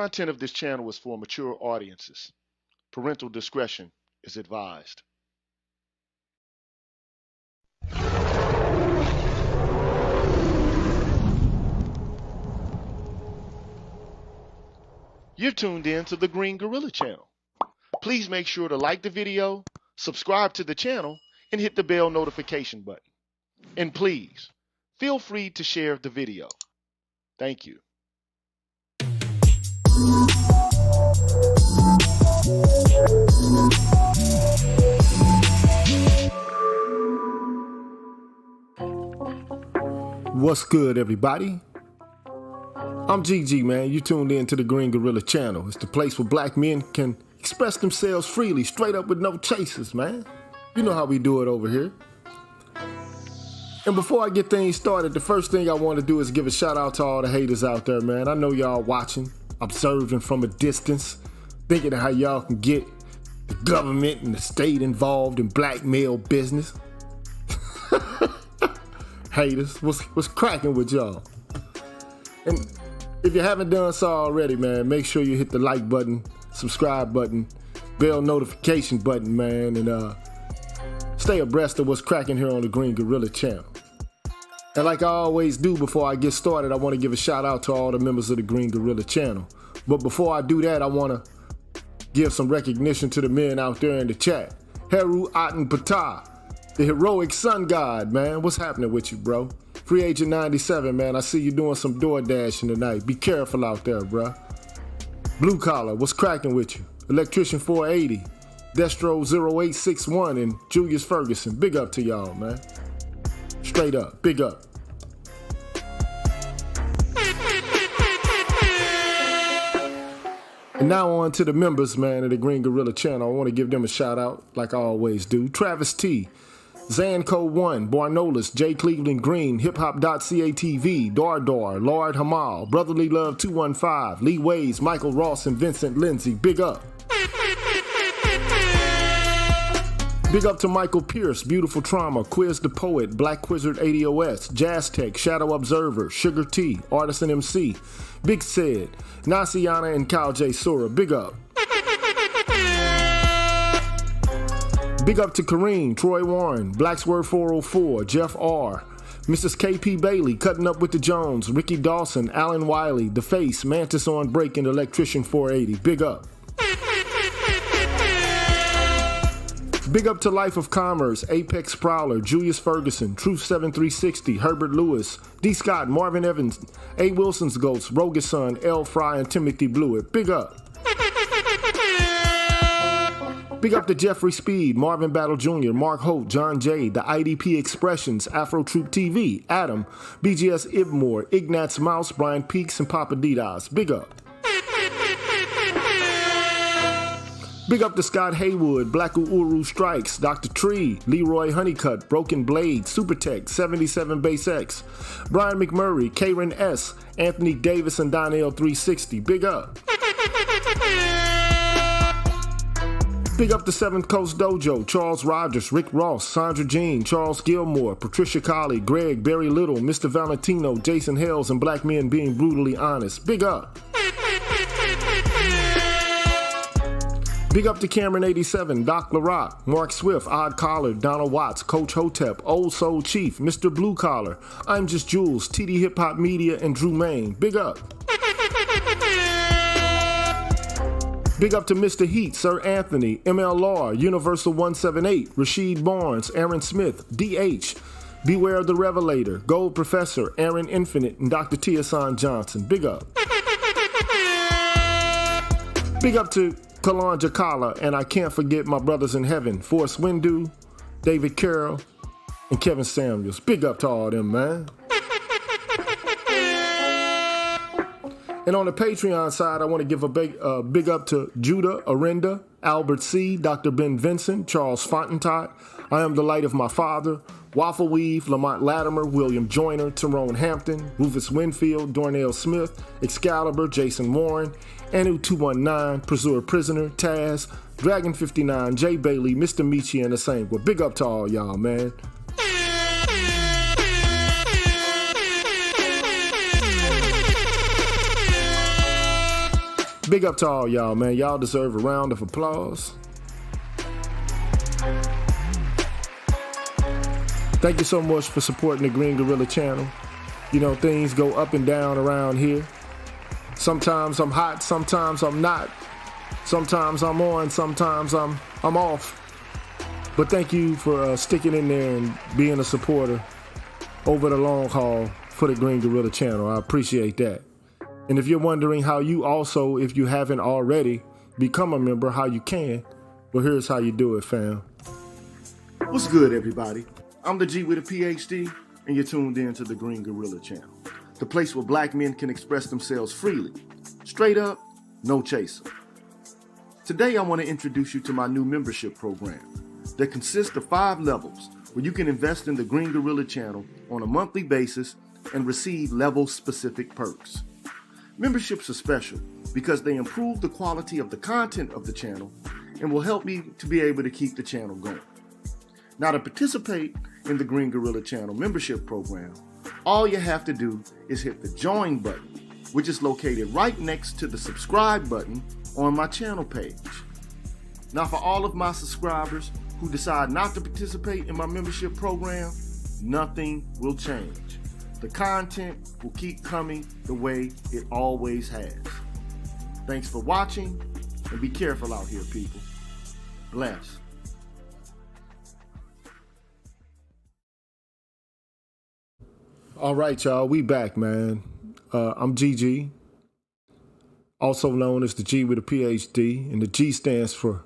content of this channel is for mature audiences. Parental discretion is advised. You're tuned in to the Green Gorilla channel. Please make sure to like the video, subscribe to the channel, and hit the bell notification button. And please, feel free to share the video. Thank you. What's good, everybody? I'm GG, man. You tuned in to the Green Gorilla channel. It's the place where black men can express themselves freely, straight up with no chasers, man. You know how we do it over here. And before I get things started, the first thing I want to do is give a shout out to all the haters out there, man. I know y'all watching, observing from a distance, thinking of how y'all can get the government and the state involved in black male business. Haters, what's cracking with y'all? And if you haven't done so already, man, make sure you hit the like button, subscribe button, bell notification button, man, and stay abreast of what's cracking here on the Green Gorilla channel. And like I always do before I get started, I want to give a shout out to all the members of the Green Gorilla channel. But before I do that, I want to give some recognition to the men out there in the chat. Heru Aten Patah, the heroic sun god, man. What's happening with you, bro? Free Agent 97, man. I see you doing some door dashing tonight. Be careful out there, bro. Blue Collar, what's cracking with you? Electrician 480, Destro 0861, and Julius Ferguson. Big up to y'all, man. Straight up, big up. And now on to the members, man, of the Green Gorilla channel. I want to give them a shout out, like I always do. Travis T, Zanco1, Barnolis, J. Cleveland Green, hiphop.catv, Dar, Lord Hamal, Brotherly Love 215, Lee Ways, Michael Ross, and Vincent Lindsay. Big up. Big up to Michael Pierce, Beautiful Trauma, Quiz the Poet, Black Quizzard 80OS, Jazz Tech, Shadow Observer, Sugar T, Artisan MC, Big Said, Nasiana, and Kyle J. Sura. Big up. Big up to Kareem, Troy Warren, Blacksword 404, Jeff R., Mrs. KP Bailey, Cutting Up with the Jones, Ricky Dawson, Alan Wiley, The Face, Mantis on Break, and Electrician 480. Big up. Big up to Life of Commerce, Apex Prowler, Julius Ferguson, Truth 7360, Herbert Lewis, D. Scott, Marvin Evans, A. Wilson's Ghost, Rogus Son, L. Fry, and Timothy Blewett. Big up. Big up to Jeffrey Speed, Marvin Battle Jr., Mark Holt, John J., The IDP Expressions, Afro Troop TV, Adam, BGS Ibmore, Ignatz Mouse, Brian Peaks, and Papa Didas. Big up. Big up to Scott Haywood, Black Uru Strikes, Dr. Tree, Leroy Honeycutt, Broken Blade, Supertech, 77 Base X, Brian McMurray, Karen S., Anthony Davis, and Donnell 360. Big up. Big up to Seventh Coast Dojo, Charles Rogers, Rick Ross, Sandra Jean, Charles Gilmore, Patricia Colley, Greg, Barry Little, Mr. Valentino, Jason Hells, and Black Men Being Brutally Honest. Big up. Big up to Cameron 87, Doc LaRock, Mark Swift, Odd Collar, Donald Watts, Coach Hotep, Old Soul Chief, Mr. Blue Collar, I'm Just Jules, TD Hip Hop Media, and Drew Main. Big up. Big up to Mr. Heat, Sir Anthony, ML Law, Universal 178, Rasheed Barnes, Aaron Smith, DH, Beware of the Revelator, Gold Professor, Aaron Infinite, and Dr. Tiasan Johnson. Big up. Big up to Kalan Jakala, and I can't forget my brothers in heaven, Forrest Windu, David Carroll, and Kevin Samuels. Big up to all them, man. And on the Patreon side, I want to give a big up to Judah Arenda, Albert C., Dr. Ben Vincent, Charles Fontentot, I Am the Light of My Father, Waffle Weave, Lamont Latimer, William Joyner, Tyrone Hampton, Rufus Winfield, Dornell Smith, Excalibur, Jason Warren, Anu 219, Pursuer Prisoner, Taz, Dragon 59, Jay Bailey, Mr. Michi, and the same. Well, big up to all y'all, man. Big up to all y'all, man. Y'all deserve a round of applause. Thank you so much for supporting the Green Gorilla channel. You know, things go up and down around here. Sometimes I'm hot, sometimes I'm not. Sometimes I'm on, sometimes I'm off. But thank you for sticking in there and being a supporter over the long haul for the Green Gorilla channel. I appreciate that. And if you're wondering how you also, if you haven't already, become a member, how you can, well, here's how you do it, fam. What's good, everybody? I'm the G with a PhD, and you're tuned in to the Green Gorilla channel, the place where black men can express themselves freely, straight up, no chaser. Today, I want to introduce you to my new membership program that consists of 5 levels where you can invest in the Green Gorilla channel on a monthly basis and receive level-specific perks. Memberships are special because they improve the quality of the content of the channel and will help me to be able to keep the channel going. Now, to participate in the Green Gorilla channel membership program, all you have to do is hit the join button, which is located right next to the subscribe button on my channel page. Now, for all of my subscribers who decide not to participate in my membership program, nothing will change. The content will keep coming the way it always has. Thanks for watching, and be careful out here, people. Bless. All right, y'all, we back, man. I'm GG, also known as the G with a PhD, and the G stands for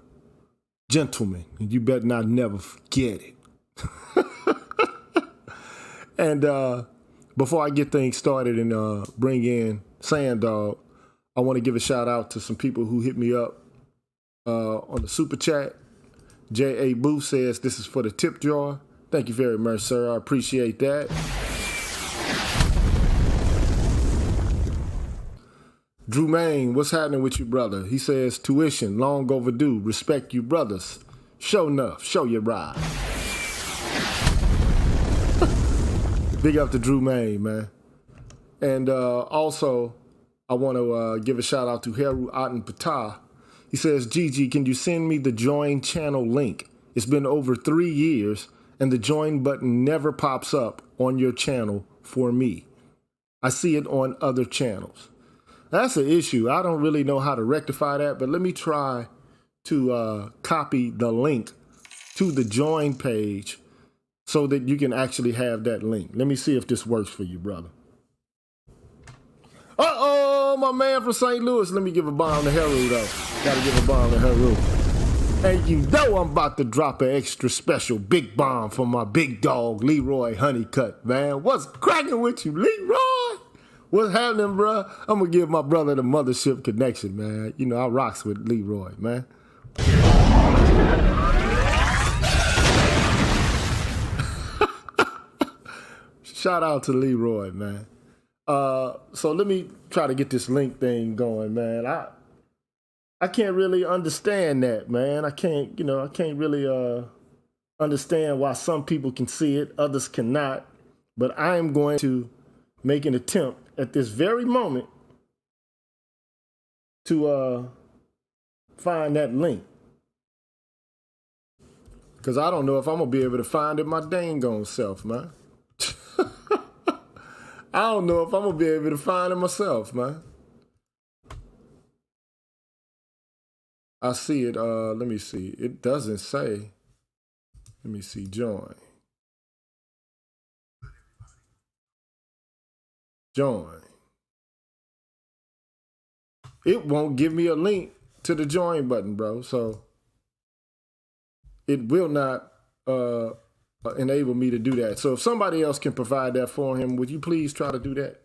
gentleman, and you better not never forget it. And before I get things started and bring in Sand Dog, I want to give a shout out to some people who hit me up on the super chat. J.A. Booth says this is for the tip jar. Thank you very much, sir. I appreciate that. Drew Main, what's happening with you, brother? He says, tuition, long overdue. Respect you, brothers. Show enough. Show your ride. Big up to Drew Main, man. And also, I want to give a shout out to Heru Aten Patah. He says, Gigi, can you send me the join channel link? It's been over 3 years, and the join button never pops up on your channel for me. I see it on other channels. That's an issue. I don't really know how to rectify that, but let me try to copy the link to the join page so that you can actually have that link. Let me see if this works for you, brother. Uh-oh, my man from St. Louis. Let me give a bomb to Heru, though. Gotta give a bomb to Heru. And you know I'm about to drop an extra special big bomb for my big dog, Leroy Honeycutt, man. What's cracking with you, Leroy? What's happening, bro? I'm gonna give my brother the mothership connection, man. You know, I rocks with Leroy, man. Shout out to Leroy, man. So let me try to get this link thing going, man. I can't really understand that, man. I can't really understand why some people can see it, others cannot. But I am going to make an attempt at this very moment to find that link. Because I don't know if I'm going to be able to find it my dang on self, man. I don't know if I'm going to be able to find it myself, man. I see it. Let me see. It doesn't say. Let me see. Join. Join. It won't give me a link to the join button, bro. So it will not enable me to do that. So if somebody else can provide that for him, would you please try to do that?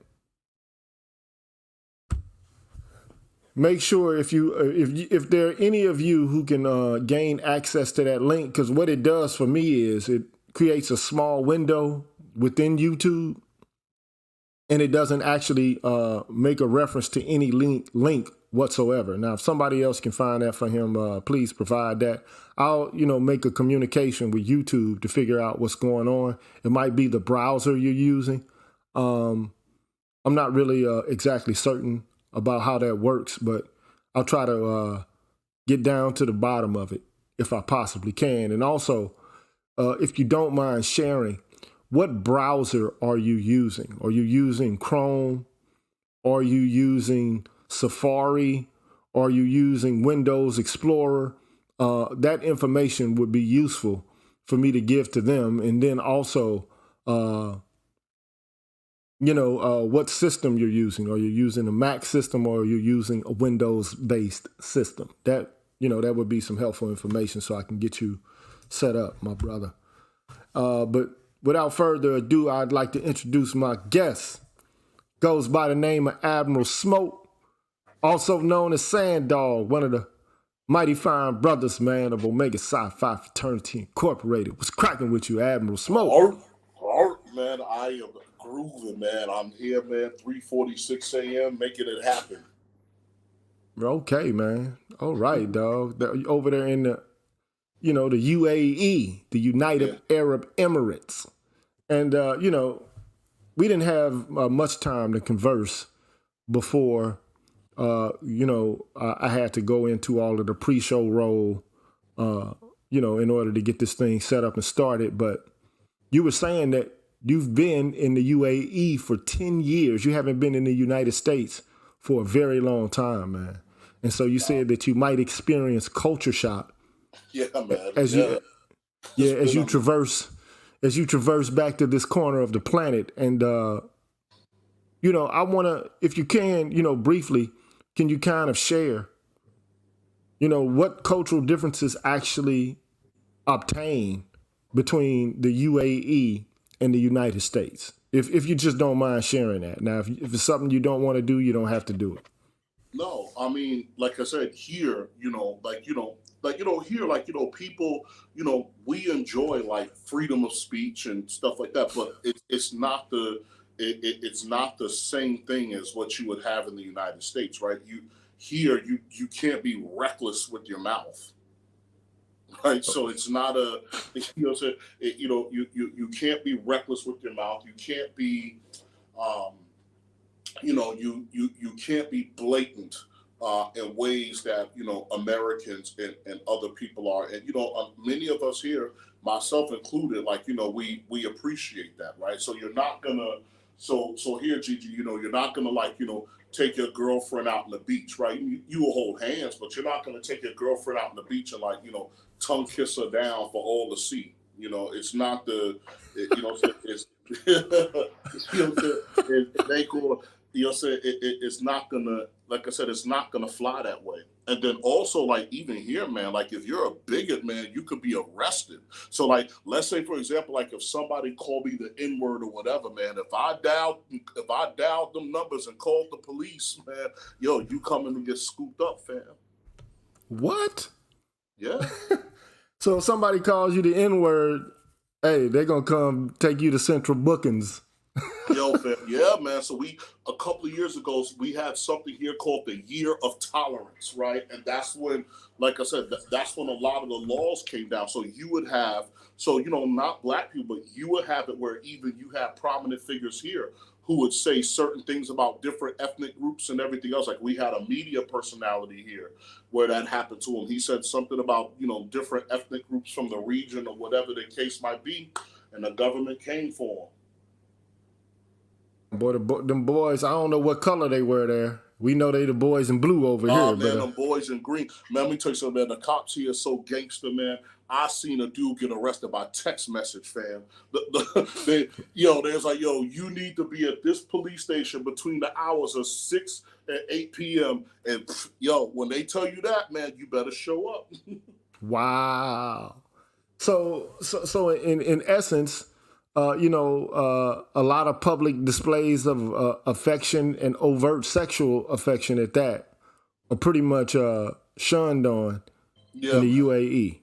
Make sure if there are any of you who can gain access to that link, because what it does for me is it creates a small window within YouTube, and it doesn't actually make a reference to any link whatsoever. Now, if somebody else can find that for him, please provide that. I'll, make a communication with YouTube to figure out what's going on. It might be the browser you're using. I'm not really exactly certain about how that works, but I'll try to get down to the bottom of it if I possibly can. And also, if you don't mind sharing, what browser are you using? Are you using Chrome? Are you using Safari? Are you using Windows Explorer? That information would be useful for me to give to them. And then also, what system you're using. Are you using a Mac system or are you using a Windows-based system? That would be some helpful information so I can get you set up, my brother. But without further ado, I'd like to introduce my guest. Goes by the name of Admiral Smoke, also known as Sand Dog, one of the mighty fine brothers, man, of Omega Psi Phi Fraternity Incorporated. What's cracking with you, Admiral Smoke? Art, man, I am grooving, man. I'm here, man, 3:46 a.m., making it happen. Okay, man. All right, dog. Over there in the UAE, the United Arab Emirates. And, we didn't have much time to converse before, I had to go into all of the pre-show role, in order to get this thing set up and started. But you were saying that you've been in the UAE for 10 years. You haven't been in the United States for a very long time, man. And so you said that you might experience culture shock. Yeah, man. As you traverse back to this corner of the planet. And, I want to, if you can, briefly, can you kind of share, what cultural differences actually obtain between the UAE and the United States? If you just don't mind sharing that. Now, if it's something you don't want to do, you don't have to do it. No, I mean, like I said, here, people, we enjoy like freedom of speech and stuff like that, but it's not the same thing as what you would have in the United States, right? You can't be reckless with your mouth, right? So it's not you can't be reckless with your mouth. You can't be, you can't be blatant in ways that Americans and other people are, and many of us here, myself included, like we appreciate that, right? So you're not gonna, so here, Gigi, you're not gonna take your girlfriend out on the beach, right? You will hold hands, but you're not gonna take your girlfriend out on the beach and tongue kiss her down for all to see. It's not the, it's it ain't gonna. It's not gonna, like I said, it's not gonna fly that way. And then also, even here, man, if you're a bigot, man, you could be arrested. So let's say, for example, if somebody called me the N-word or whatever, man, if I dialed them numbers and called the police, man, you coming to get scooped up, fam. What? Yeah. So if somebody calls you the N-word, hey, they're gonna come take you to Central Bookings. Yo, fam. Yeah, man. So a couple of years ago, we had something here called the Year of Tolerance, right? And that's when, like I said, that's when a lot of the laws came down. So you would have, not black people, but you would have it where even you have prominent figures here who would say certain things about different ethnic groups and everything else. Like we had a media personality here where that happened to him. He said something about, different ethnic groups from the region or whatever the case might be, and the government came for him. Boy, them boys, I don't know what color they were there. We know they the boys in blue over here. Man, them boys in green. Man, let me tell you something, man. The cops here are so gangster, man. I seen a dude get arrested by text message, fam. There's you need to be at this police station between the hours of 6 and 8 p.m. And when they tell you that, man, you better show up. Wow. So in essence, a lot of public displays of affection and overt sexual affection at that are pretty much shunned on in the UAE.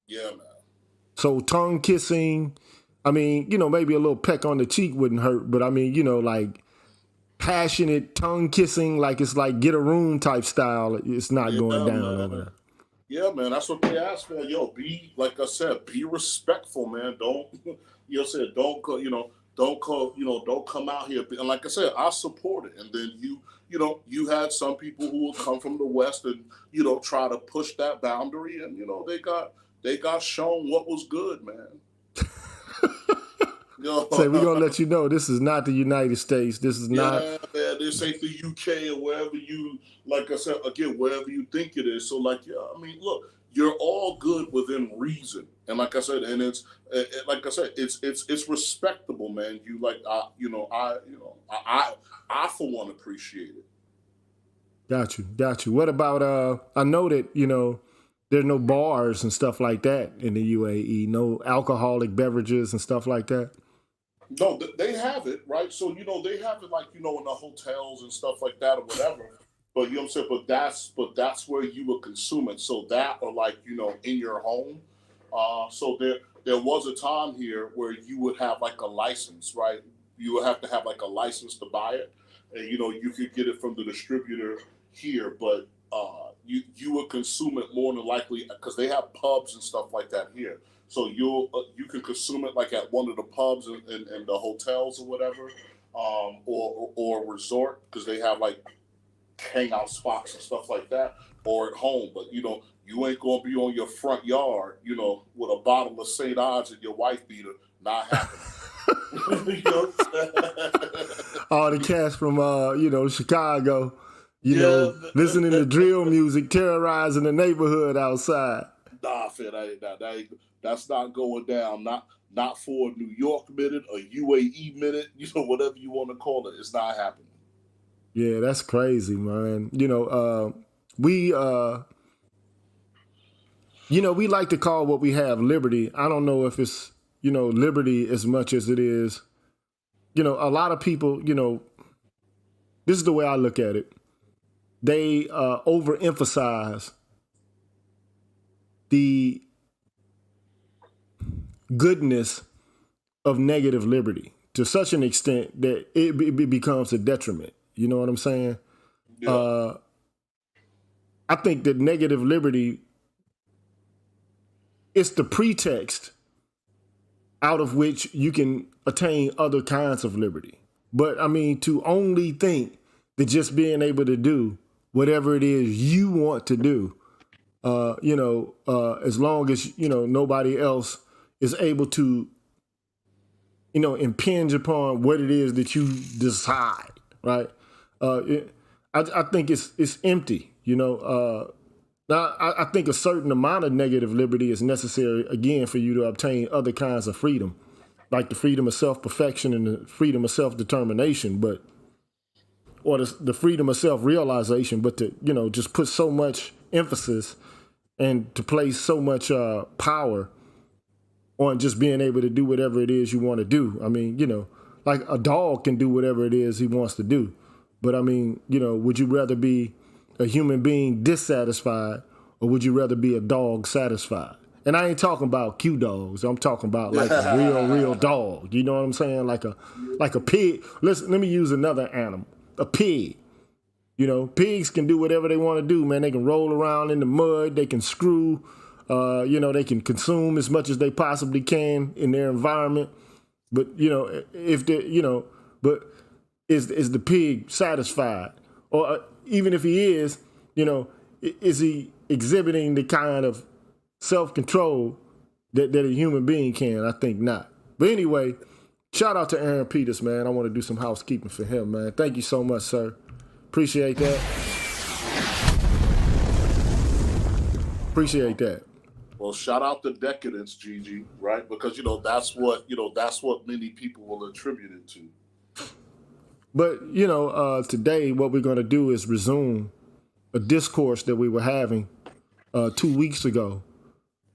Yeah, man. So tongue kissing, I mean, maybe a little peck on the cheek wouldn't hurt, but I mean, passionate tongue kissing, it's like get a room type style, it's not going down over there. Yeah, man, that's what they ask for. Be, like I said, be respectful, man. Don't, don't go, don't come, don't come out here. And like I said, I support it. And then you had some people who will come from the West and try to push that boundary, and they got shown what was good, man. Say, we're gonna let you know this is not the United States. This is not. Man, this ain't the UK or wherever you, like I said again, wherever you think it is. So like, I mean, look, you're all good within reason, and like I said, and it's respectable, man. You like, I for one appreciate it. Got you. What about I know that there's no bars and stuff like that in the UAE. No alcoholic beverages and stuff like that. No, they have it, right? So, they have it like, in the hotels and stuff like that or whatever. But you know what I'm saying? But that's where you would consume it. So that, or like, in your home. So there was a time here where you would have like a license, right? You would have to have like a license to buy it. And, you could get it from the distributor here, but you would consume it more than likely because they have pubs and stuff like that here. So you can consume it like at one of the pubs and the hotels or whatever, or resort, because they have like hangout spots and stuff like that, or at home. But you ain't gonna be on your front yard, with a bottle of St. Ives and your wife beater. Not happening. All the cats from Chicago, listening to drill music, terrorizing the neighborhood outside. Nah, that's not going down. Not for a New York minute, a UAE minute, whatever you want to call it. It's not happening. Yeah, that's crazy, man. We like to call what we have liberty. I don't know if it's, liberty as much as it is. A lot of people, this is the way I look at it. They overemphasize the goodness of negative liberty to such an extent that it becomes a detriment. You know what I'm saying? Yeah. I think that negative liberty is the pretext out of which you can attain other kinds of liberty. But I mean, to only think that just being able to do whatever it is you want to do, as long as, nobody else is able to, impinge upon what it is that you decide, right? I think it's empty, Now, I think a certain amount of negative liberty is necessary, again, for you to obtain other kinds of freedom, like the freedom of self-perfection and the freedom of self-determination, or the freedom of self-realization, but to, just put so much emphasis and to place so much power on just being able to do whatever it is you want to do. I mean, like a dog can do whatever it is he wants to do. But I mean, would you rather be a human being dissatisfied, or would you rather be a dog satisfied? And I ain't talking about cute dogs. I'm talking about like a real dog. You know what I'm saying? Like a pig. Let me use another animal. A pig. Pigs can do whatever they want to do, man. They can roll around in the mud. They can screw. They can consume as much as they possibly can in their environment. But, if they, but is the pig satisfied? Or even if he is, is he exhibiting the kind of self-control that a human being can? I think not. But anyway, shout out to Aaron Peters, man. I want to do some housekeeping for him, man. Thank you so much, sir. Appreciate that. Appreciate that. Well, shout out to decadence, Gigi, right? Because that's what many people will attribute it to. But today what we're going to do is resume a discourse that we were having 2 weeks ago,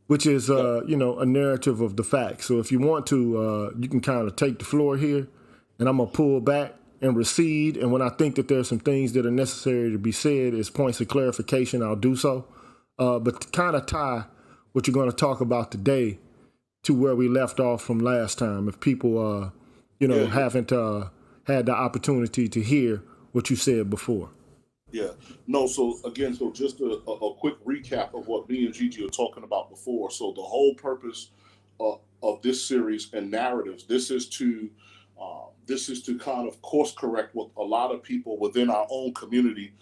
which is a narrative of the facts. So if you want to, you can kind of take the floor here, and I'm gonna pull back and recede. And when I think that there's some things that are necessary to be said as points of clarification, I'll do so. But to kind of tie what you're going to talk about today to where we left off from last time, if people, haven't had the opportunity to hear what you said before. Yeah. No, so again, just a quick recap of what me and Gigi are talking about before. So the whole purpose of this series and narratives, this is to This is to kind of course correct what a lot of people within our own community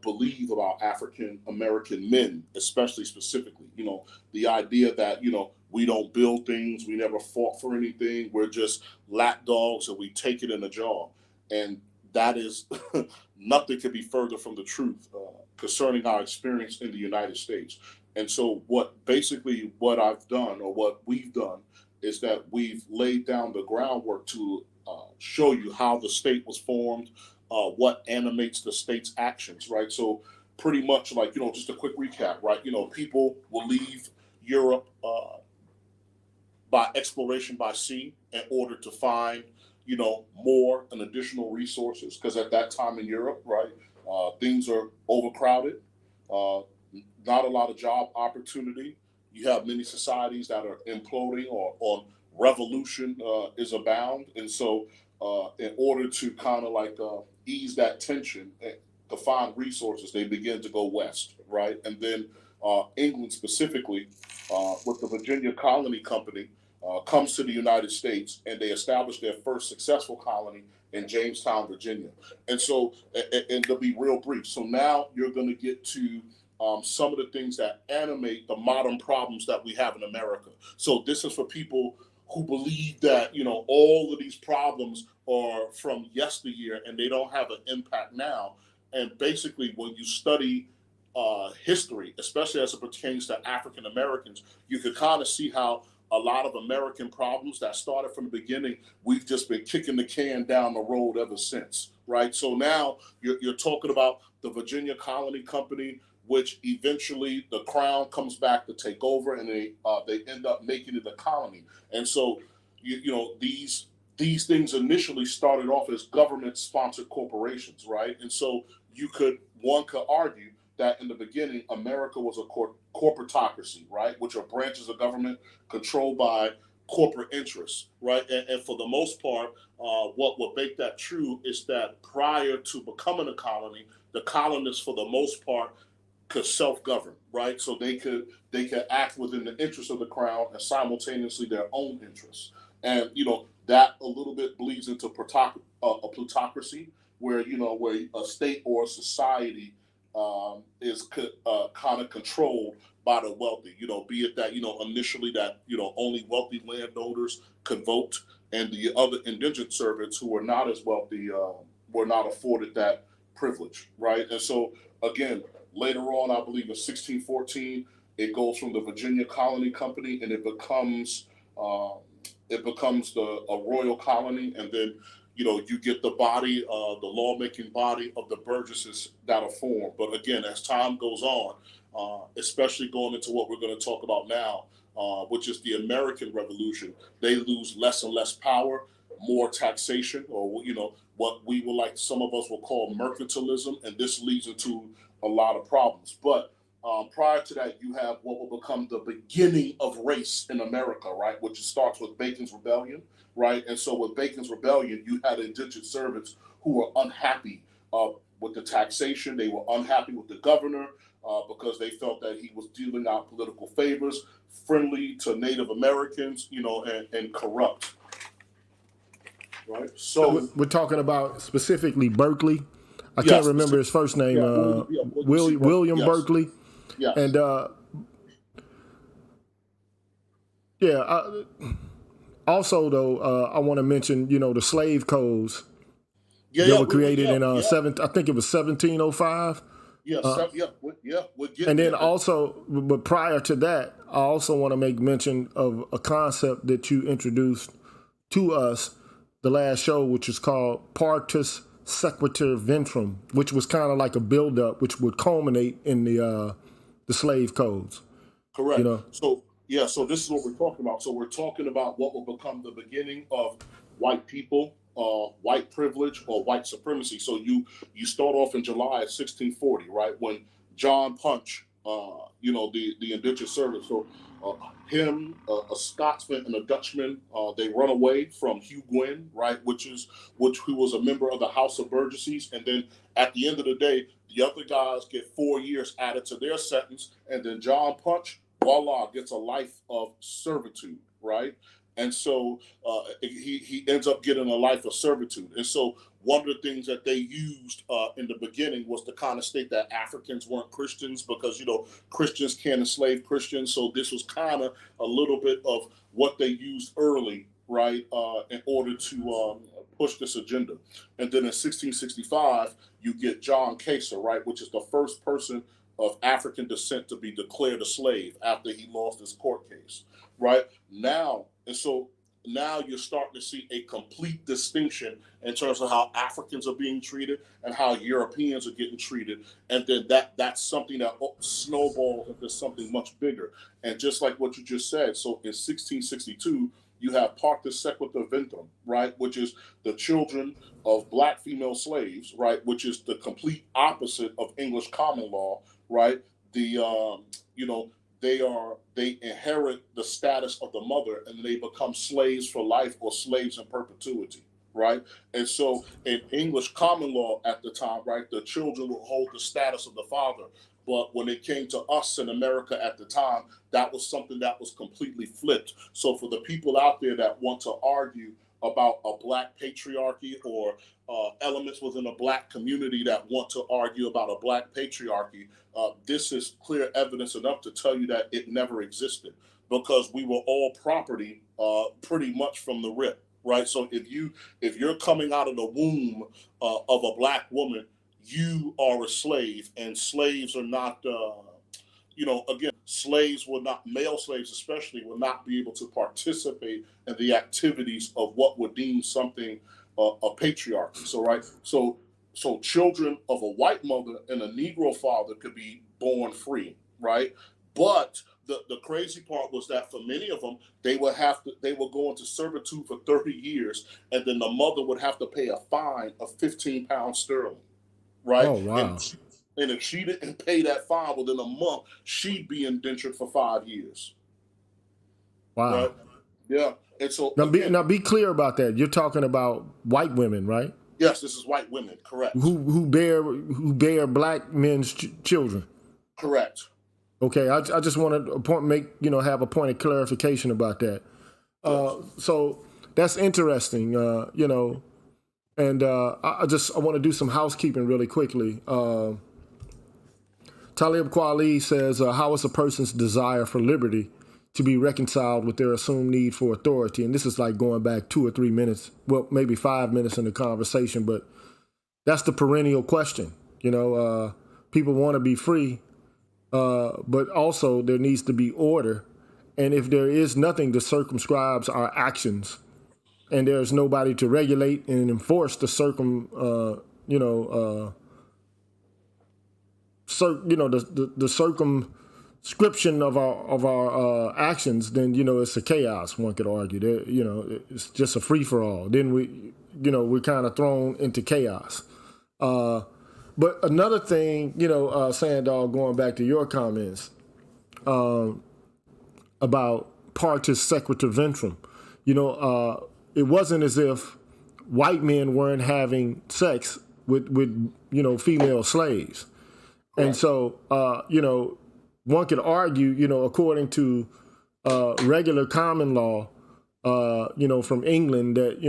believe about African American men, especially specifically. The idea that, we don't build things, we never fought for anything, we're just lapdogs and we take it in the jaw. And that is nothing could be further from the truth concerning our experience in the United States. And so what I've done, or what we've done, is that we've laid down the groundwork to show you how the state was formed, what animates the state's actions, right? So pretty much like, just a quick recap, right? People will leave Europe by exploration by sea in order to find, more and additional resources. Because at that time in Europe, right, things are overcrowded, not a lot of job opportunity. You have many societies that are imploding or on revolution is abound. And so in order to kind of like ease that tension, to find resources, they begin to go west, right? And then England specifically, with the Virginia Colony Company, comes to the United States, and they establish their first successful colony in Jamestown, Virginia. And so, and to be real brief, so now you're going to get to some of the things that animate the modern problems that we have in America. So this is for people who believe that, all of these problems are from yesteryear and they don't have an impact now. And basically, when you study history, especially as it pertains to African Americans, you could kind of see how a lot of American problems that started from the beginning, we've just been kicking the can down the road ever since, right? So now you're talking about the Virginia Colony Company, which eventually the crown comes back to take over, and they end up making it a colony. And so these things initially started off as government-sponsored corporations, right? And so one could argue that in the beginning, America was a corporatocracy, right? Which are branches of government controlled by corporate interests, right? And for the most part, what would make that true is that prior to becoming a colony, the colonists, for the most part, could self-govern, right? So they could act within the interests of the crown and simultaneously their own interests. And that a little bit bleeds into a plutocracy, where where a state or a society is kind of controlled by the wealthy. Be it that initially that only wealthy landowners could vote, and the other indigent servants who were not as wealthy were not afforded that privilege, right? And so again, later on, I believe in 1614, it goes from the Virginia Colony Company, and it becomes a royal colony, and then you get the body, the lawmaking body of the burgesses that are formed. But again, as time goes on, especially going into what we're going to talk about now, which is the American Revolution, they lose less and less power, more taxation, or what we will, like some of us will call, mercantilism, and this leads into a lot of problems. But prior to that, you have what will become the beginning of race in America, right? Which starts with Bacon's Rebellion, right? And so with Bacon's Rebellion, you had indigent servants who were unhappy with the taxation. They were unhappy with the governor because they felt that he was dealing out political favors, friendly to Native Americans, and corrupt, right? So we're talking about specifically Berkeley. I yes, can't remember his first name. William yes. Berkeley. Yes. And also though, I want to mention the slave codes that were created in I think it was 1705. We're and then also, but prior to that, I also want to make mention of a concept that you introduced to us the last show, which is called Partus Sequitur Ventrum, which was kind of like a buildup, which would culminate in the slave codes. Correct. So this is what we're talking about. So we're talking about what will become the beginning of white people, white privilege, or white supremacy. So you start off in July of 1640, right, when John Punch, the indentured servant. So him, a Scotsman and a Dutchman, they run away from Hugh Gwynn, right, who was a member of the House of Burgesses, and then at the end of the day, the other guys get 4 years added to their sentence, and then John Punch, voila, gets a life of servitude, right? And so he ends up getting a life of servitude. And so one of the things that they used in the beginning was to kind of state that Africans weren't Christians because, Christians can't enslave Christians. So this was kind of a little bit of what they used early, right, in order to push this agenda. And then in 1665, you get John Caesar, right, which is the first person of African descent to be declared a slave after he lost his court case, right? Now you're starting to see a complete distinction in terms of how Africans are being treated and how Europeans are getting treated. And then that's something that snowballs into something much bigger. And just like what you just said, so in 1662, you have Partus Sequitur Ventrum, right, which is the children of black female slaves, right, which is the complete opposite of English common law, right? They inherit the status of the mother and they become slaves for life or slaves in perpetuity, right? And so in English common law at the time, right, the children would hold the status of the father. But when it came to us in America at the time, that was something that was completely flipped. So for the people out there that want to argue about a black patriarchy or elements within a black community that want to argue about a black patriarchy, this is clear evidence enough to tell you that it never existed because we were all property pretty much from the rip, right? So if you're coming out of the womb of a black woman, you are a slave, and slaves are not, again, slaves will not, male slaves especially, will not be able to participate in the activities of what would deem something a patriarchy. So, right, so children of a white mother and a Negro father could be born free, right? But the crazy part was that for many of them, they would go into servitude for 30 years, and then the mother would have to pay a fine of 15 pounds sterling. Right? Oh, wow. And if she didn't pay that fine within a month, she'd be indentured for 5 years. Wow. Right? Yeah. And so now be clear about that. You're talking about white women, right? Yes, this is white women, correct. Who bear black men's children. Correct. Okay, I just want to have a point of clarification about that. So that's interesting, And I want to do some housekeeping really quickly. Talib Kweli says, how is a person's desire for liberty to be reconciled with their assumed need for authority? And this is like going back 2 or 3 minutes, well, maybe 5 minutes in the conversation, but that's the perennial question. People want to be free, but also there needs to be order. And if there is nothing that circumscribes our actions, and there's nobody to regulate and enforce the the circumscription of our actions, then it's a chaos. One could argue it's just a free for all. Then we're kind of thrown into chaos. But another thing, Sandal, going back to your comments about partus sequitur ventrum, it wasn't as if white men weren't having sex with female slaves. Right. And so, one could argue, according to regular common law, from England, that,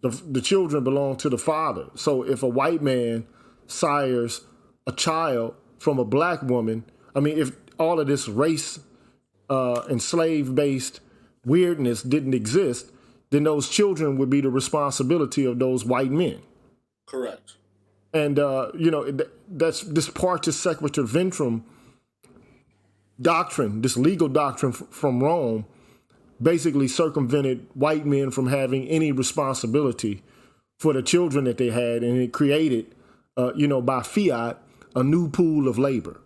the children belong to the father. So if a white man sires a child from a black woman, if all of this race and slave-based weirdness didn't exist, then those children would be the responsibility of those white men. Correct. And, that's this partus sequitur ventrum doctrine, this legal doctrine from Rome, basically circumvented white men from having any responsibility for the children that they had. And it created, by fiat, a new pool of labor.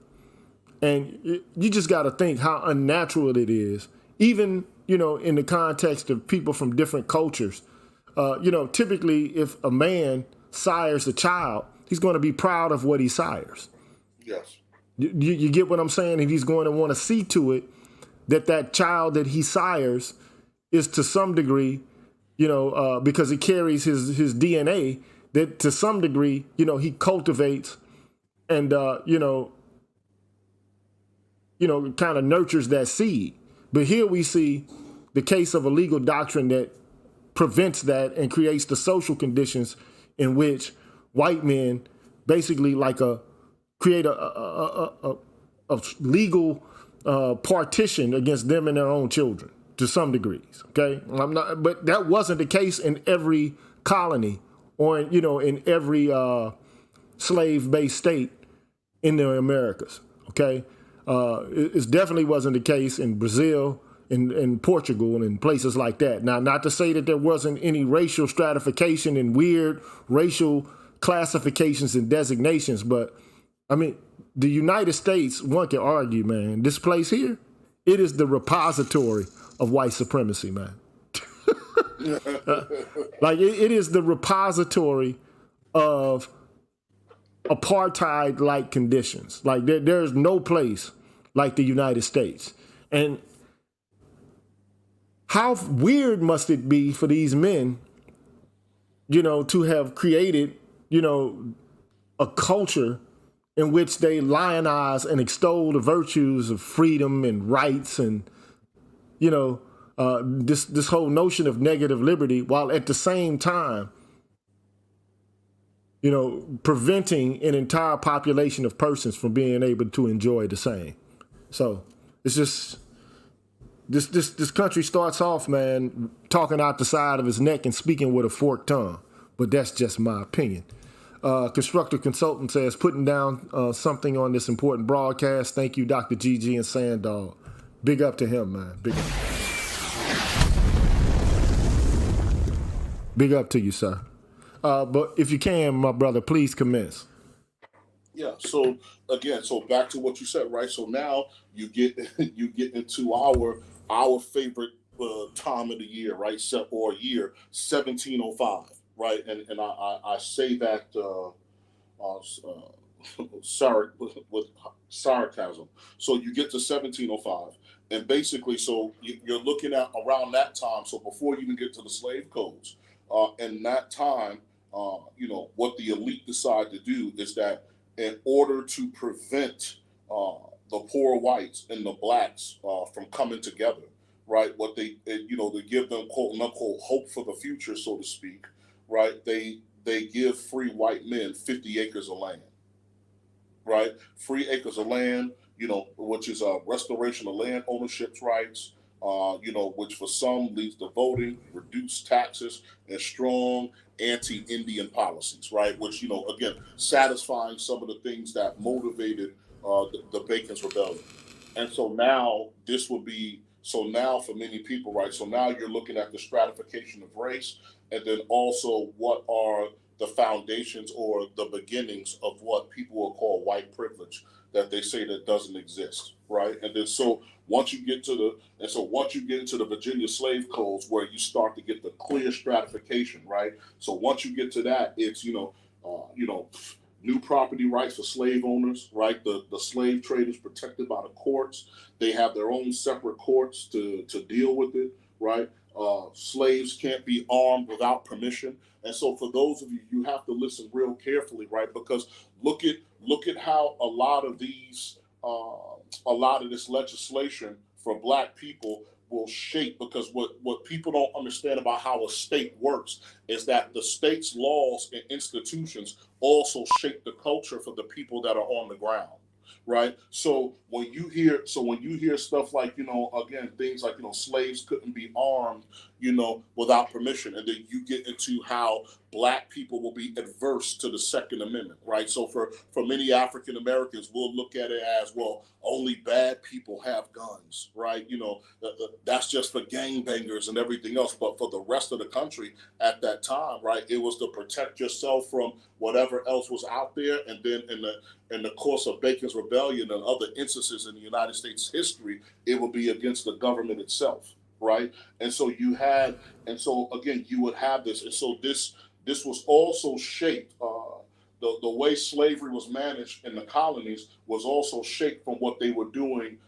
And you just got to think how unnatural it is, even, in the context of people from different cultures. Typically, if a man sires a child, he's going to be proud of what he sires. Yes. You get what I'm saying? And he's going to want to see to it that child that he sires is to some degree, because it carries his DNA, that to some degree, he cultivates and, kind of nurtures that seed. But here we see the case of a legal doctrine that prevents that and creates the social conditions in which white men basically create a legal partition against them and their own children to some degrees. Okay, but that wasn't the case in every colony or in every slave-based state in the Americas. Okay, it definitely wasn't the case in Brazil, in Portugal, and in places like that. Now, not to say that there wasn't any racial stratification and weird racial classifications and designations, but I mean, the United States, one can argue, man, this place here, it is the repository of white supremacy, man. Like it is the repository of apartheid-like conditions. Like there's no place like the United States. And how weird must it be for these men, to have created, a culture in which they lionize and extol the virtues of freedom and rights and, this whole notion of negative liberty, while at the same time, preventing an entire population of persons from being able to enjoy the same. So it's just, this country starts off, man, talking out the side of his neck and speaking with a forked tongue. But that's just my opinion. Constructive Consultant says, putting down something on this important broadcast. Thank you, Dr. GG and Sandog. Big up to him, man. Big up. Big up to you, sir. But if you can, my brother, please commence. Yeah. So again, back to what you said, right? So now you get into our favorite time of the year, right? Or year 1705, right? And I say that sorry with sarcasm. So you get to 1705, and basically, so you're looking at around that time. So before you even get to the slave codes, in that time, what the elite decide to do is that in order to prevent the poor whites and the blacks from coming together, right? What they give them quote unquote hope for the future, so to speak, right? They give free white men 50 acres of land, right? Free acres of land, which is a restoration of land ownership rights, which for some leads to voting, reduced taxes, and strong anti-Indian policies, right? Which, again, satisfying some of the things that motivated the Bacon's Rebellion. And so now now for many people, right? So now you're looking at the stratification of race, and then also what are the foundations or the beginnings of what people will call white privilege that they say that doesn't exist, right? And then once you get into the Virginia slave codes, where you start to get the clear stratification, right? So once you get to that, it's new property rights for slave owners, right? The slave trade is protected by the courts. They have their own separate courts to deal with it, right? Slaves can't be armed without permission. And so for those of you, you have to listen real carefully, right? Because look at how a lot of this legislation for black people will shape, because what people don't understand about how a state works is that the state's laws and institutions also shape the culture for the people that are on the ground, right? So when you hear stuff like, again, things like, slaves couldn't be armed, without permission, and then you get into how black people will be adverse to the Second Amendment, right? So for many African Americans, we'll look at it as, well, only bad people have guns, right? That's just for gangbangers and everything else. But for the rest of the country at that time, right, it was to protect yourself from whatever else was out there. And then in the course of Bacon's Rebellion and other instances in the United States history, it would be against the government itself, right? And so again, you would have this. And so this was also shaped, the way slavery was managed in the colonies was also shaped from what they were doing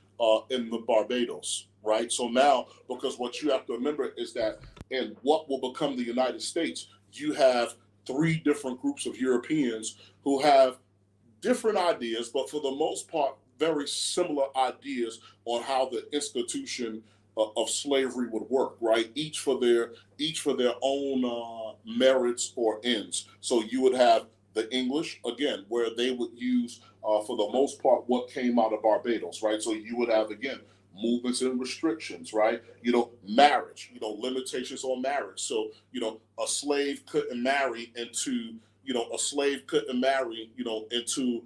in the Barbados, right? So now, because what you have to remember is that in what will become the United States, you have three different groups of Europeans who have different ideas, but for the most part, very similar ideas on how the institution of slavery would work, right? Each for their own merits or ends. So you would have the English, again, where they would use, for the most part, what came out of Barbados, right? So you would have, again, movements and restrictions, right? Marriage, limitations on marriage. So, a slave couldn't marry into, a slave couldn't marry, into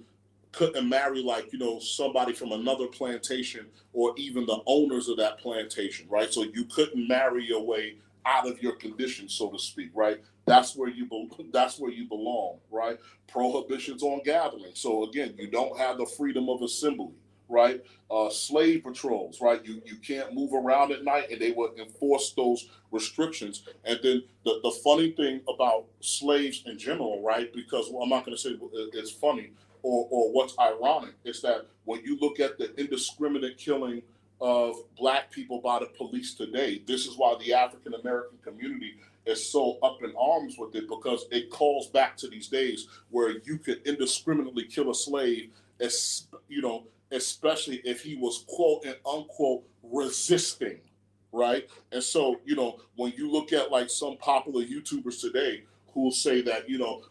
couldn't marry like somebody from another plantation or even the owners of that plantation, right? So you couldn't marry your way out of your condition, so to speak, right? That's where you belong, right? Prohibitions on gathering. So again, you don't have the freedom of assembly, right? Slave patrols, right? You can't move around at night, and they would enforce those restrictions. And then the funny thing about slaves in general, right? Because I'm not going to say it's funny, or what's ironic is that when you look at the indiscriminate killing of black people by the police today, this is why the African American community is so up in arms with it, because it calls back to these days where you could indiscriminately kill a slave, as especially if he was quote and unquote resisting, right? And so, when you look at like some popular YouTubers today who will say that,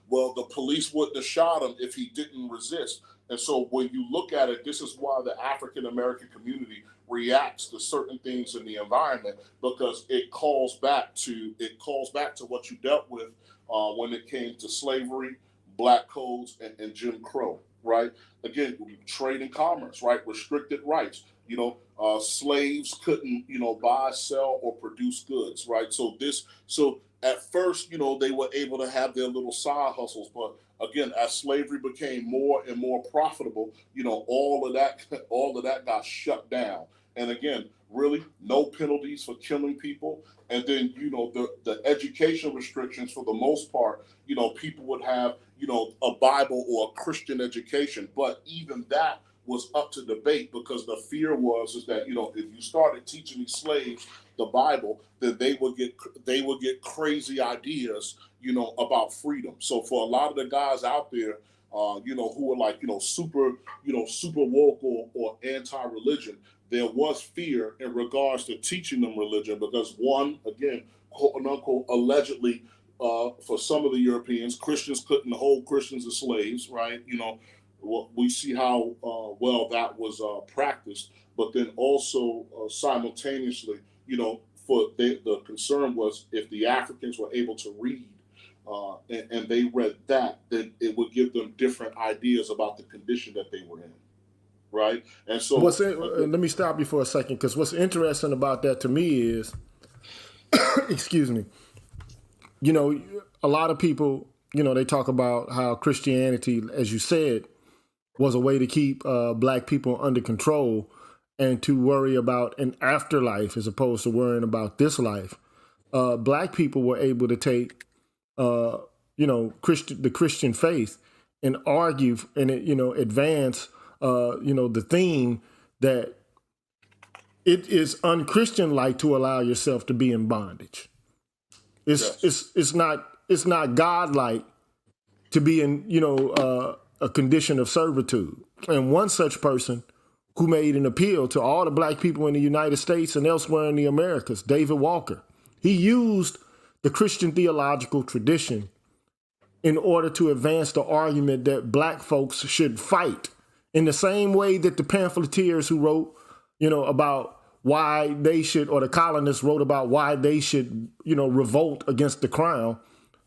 well, the police wouldn't have shot him if he didn't resist. And so when you look at it, this is why the African American community reacts to certain things in the environment, because it calls back to what you dealt with when it came to slavery, black codes, and Jim Crow, right? Again, trade and commerce, right? Restricted rights. Slaves couldn't, buy, sell, or produce goods, right? So at first, they were able to have their little side hustles, but again, as slavery became more and more profitable, all of that got shut down. And again, really no penalties for killing people. And then, the education restrictions, for the most part, people would have, a Bible or a Christian education. But even that was up to debate, because the fear is that, if you started teaching these slaves the Bible, then they would get crazy ideas, about freedom. So for a lot of the guys out there, who are like, super woke or anti-religion, there was fear in regards to teaching them religion, because one, again, quote unquote, allegedly, for some of the Europeans, Christians couldn't hold Christians as slaves, right? We see how well that was practiced, but then also simultaneously, the concern was, if the Africans were able to read and they read that, then it would give them different ideas about the condition that they were in, right? And so, let me stop you for a second, because what's interesting about that to me is, excuse me, a lot of people, they talk about how Christianity, as you said, was a way to keep black people under control and to worry about an afterlife as opposed to worrying about this life. Black people were able to take, the Christian faith and argue and, advance, the theme that it is unchristian-like to allow yourself to be in bondage. It's not godlike to be in, a condition of servitude. And one such person who made an appeal to all the black people in the United States and elsewhere in the Americas, David Walker, he used the Christian theological tradition in order to advance the argument that black folks should fight in the same way that the pamphleteers who wrote, about why they should, or the colonists wrote about why they should, revolt against the crown.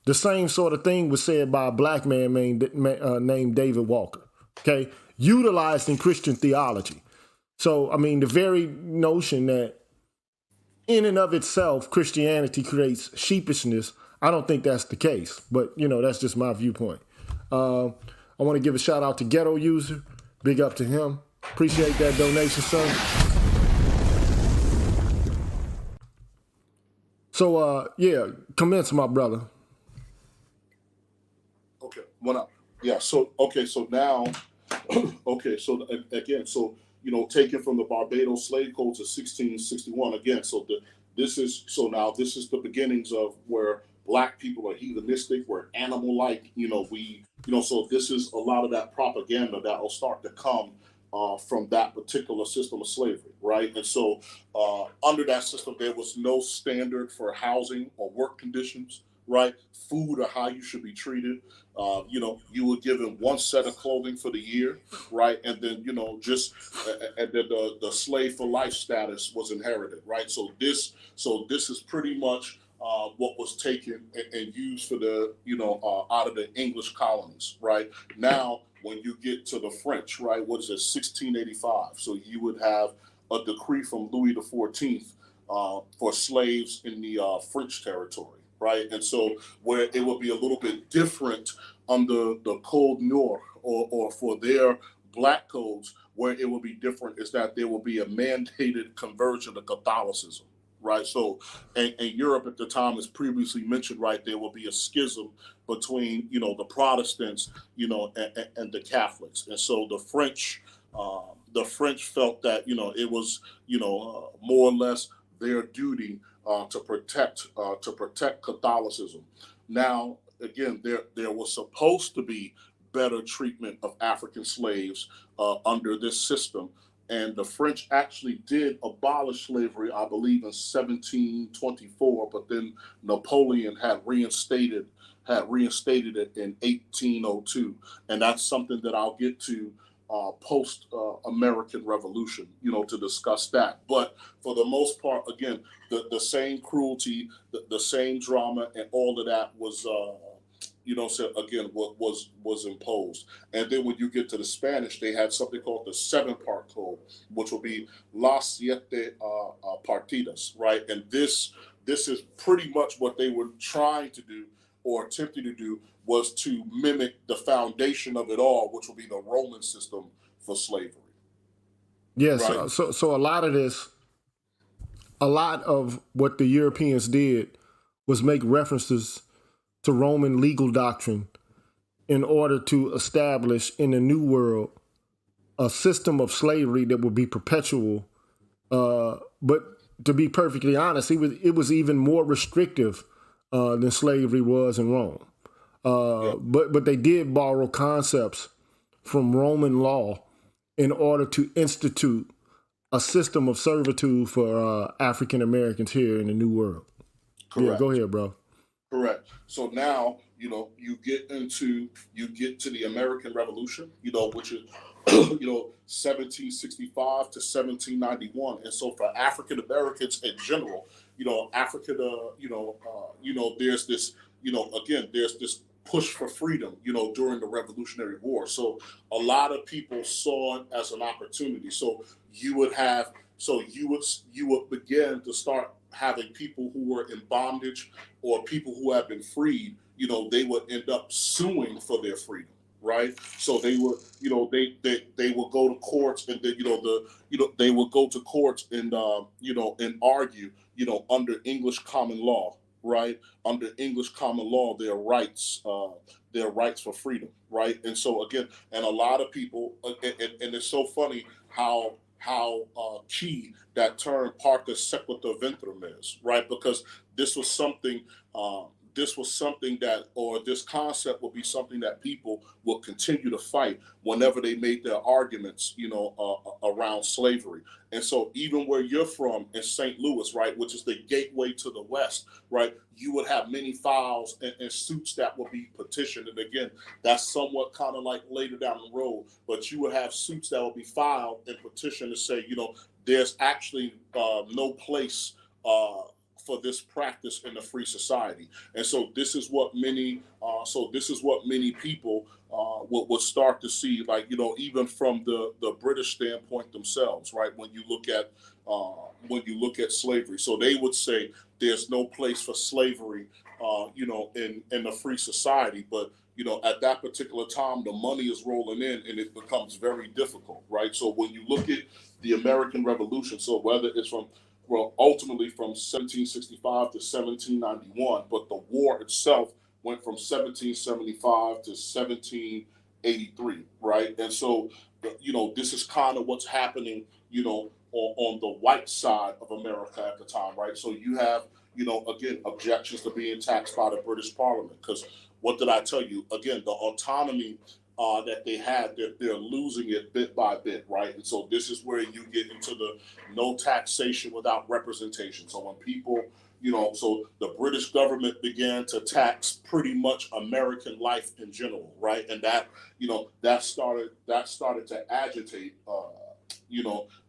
The same sort of thing was said by a black man named David Walker, okay, utilized in Christian theology. So, the very notion that in and of itself, Christianity creates sheepishness, I don't think that's the case. But, that's just my viewpoint. I want to give a shout out to Ghetto User. Big up to him. Appreciate that donation, son. So, commence, my brother. Went up. Yeah. So now, again, taken from the Barbados Slave Codes of 1661 again. This is the beginnings of where black people are heathenistic, we're animal-like. So this is a lot of that propaganda that will start to come from that particular system of slavery, right? And so under that system, there was no standard for housing or work conditions, right? Food or how you should be treated. You were given one set of clothing for the year, right? And then, and then the slave for life status was inherited, right? So this is pretty much what was taken and used for the, out of the English colonies, right? Now, when you get to the French, right, what is it, 1685? So you would have a decree from Louis XIV for slaves in the French territory, right? And so where it would be a little bit different under the Code Noir or for their black codes, where it will be different is that there will be a mandated conversion to Catholicism, right? So, and Europe at the time, as previously mentioned, right, there will be a schism between, the Protestants, and the Catholics. And so the French felt that, it was, more or less their duty to protect Catholicism. Now, again, there was supposed to be better treatment of African slaves under this system. And the French actually did abolish slavery, I believe, in 1724, but then Napoleon had reinstated it in 1802. And that's something that I'll get to post American Revolution, to discuss that. But for the most part, again, the same cruelty, the same drama, and all of that was again, what was imposed. And then when you get to the Spanish, they had something called the 7-part code, which will be las siete partidas, right? And this is pretty much what they were trying to do or attempting to do, was to mimic the foundation of it all, which will be the Roman system for slavery. Yes. Right? So a lot of what the Europeans did was make references to Roman legal doctrine in order to establish in the New World a system of slavery that would be perpetual. But to be perfectly honest, it was even more restrictive than slavery was in Rome. But they did borrow concepts from Roman law in order to institute a system of servitude for African Americans here in the New World. Correct. Yeah, go ahead, bro. Correct. So now, you get to the American Revolution, which is, 1765 to 1791. And so for African Americans in general, Africa, there's this, again, there's this push for freedom, during the Revolutionary War. So a lot of people saw it as an opportunity. So you would begin to start having people who were in bondage or people who have been freed, they would end up suing for their freedom, right? So they would, they would go to courts and then, they would go to courts and, and argue, under English common law, right? Under English common law, their rights for freedom, right? And so again, and a lot of people, and it's so funny how key that term "parta sequitur ventrum" is, right? Because this was something that, or this concept would be something that people will continue to fight whenever they made their arguments, around slavery. And so even where you're from in St. Louis, right, which is the gateway to the West, right, you would have many files and suits that would be petitioned. And again, that's somewhat kind of like later down the road, but you would have suits that will be filed and petitioned to say, there's actually no place for this practice in a free society. And so this is what many people would start to see, like, even from the British standpoint themselves, right? When you look at slavery. So they would say there's no place for slavery, in a free society. But, at that particular time, the money is rolling in and it becomes very difficult, right? So when you look at the American Revolution, so whether it's ultimately from 1765 to 1791, but the war itself went from 1775 to 1783, right? And so, this is kind of what's happening, on the white side of America at the time, right? So you have, again, objections to being taxed by the British Parliament, because what did I tell you? Again, the autonomy that they had, they're losing it bit by bit, right? And so this is where you get into the no taxation without representation. So when people, so the British government began to tax pretty much American life in general, right? And that, that started to agitate,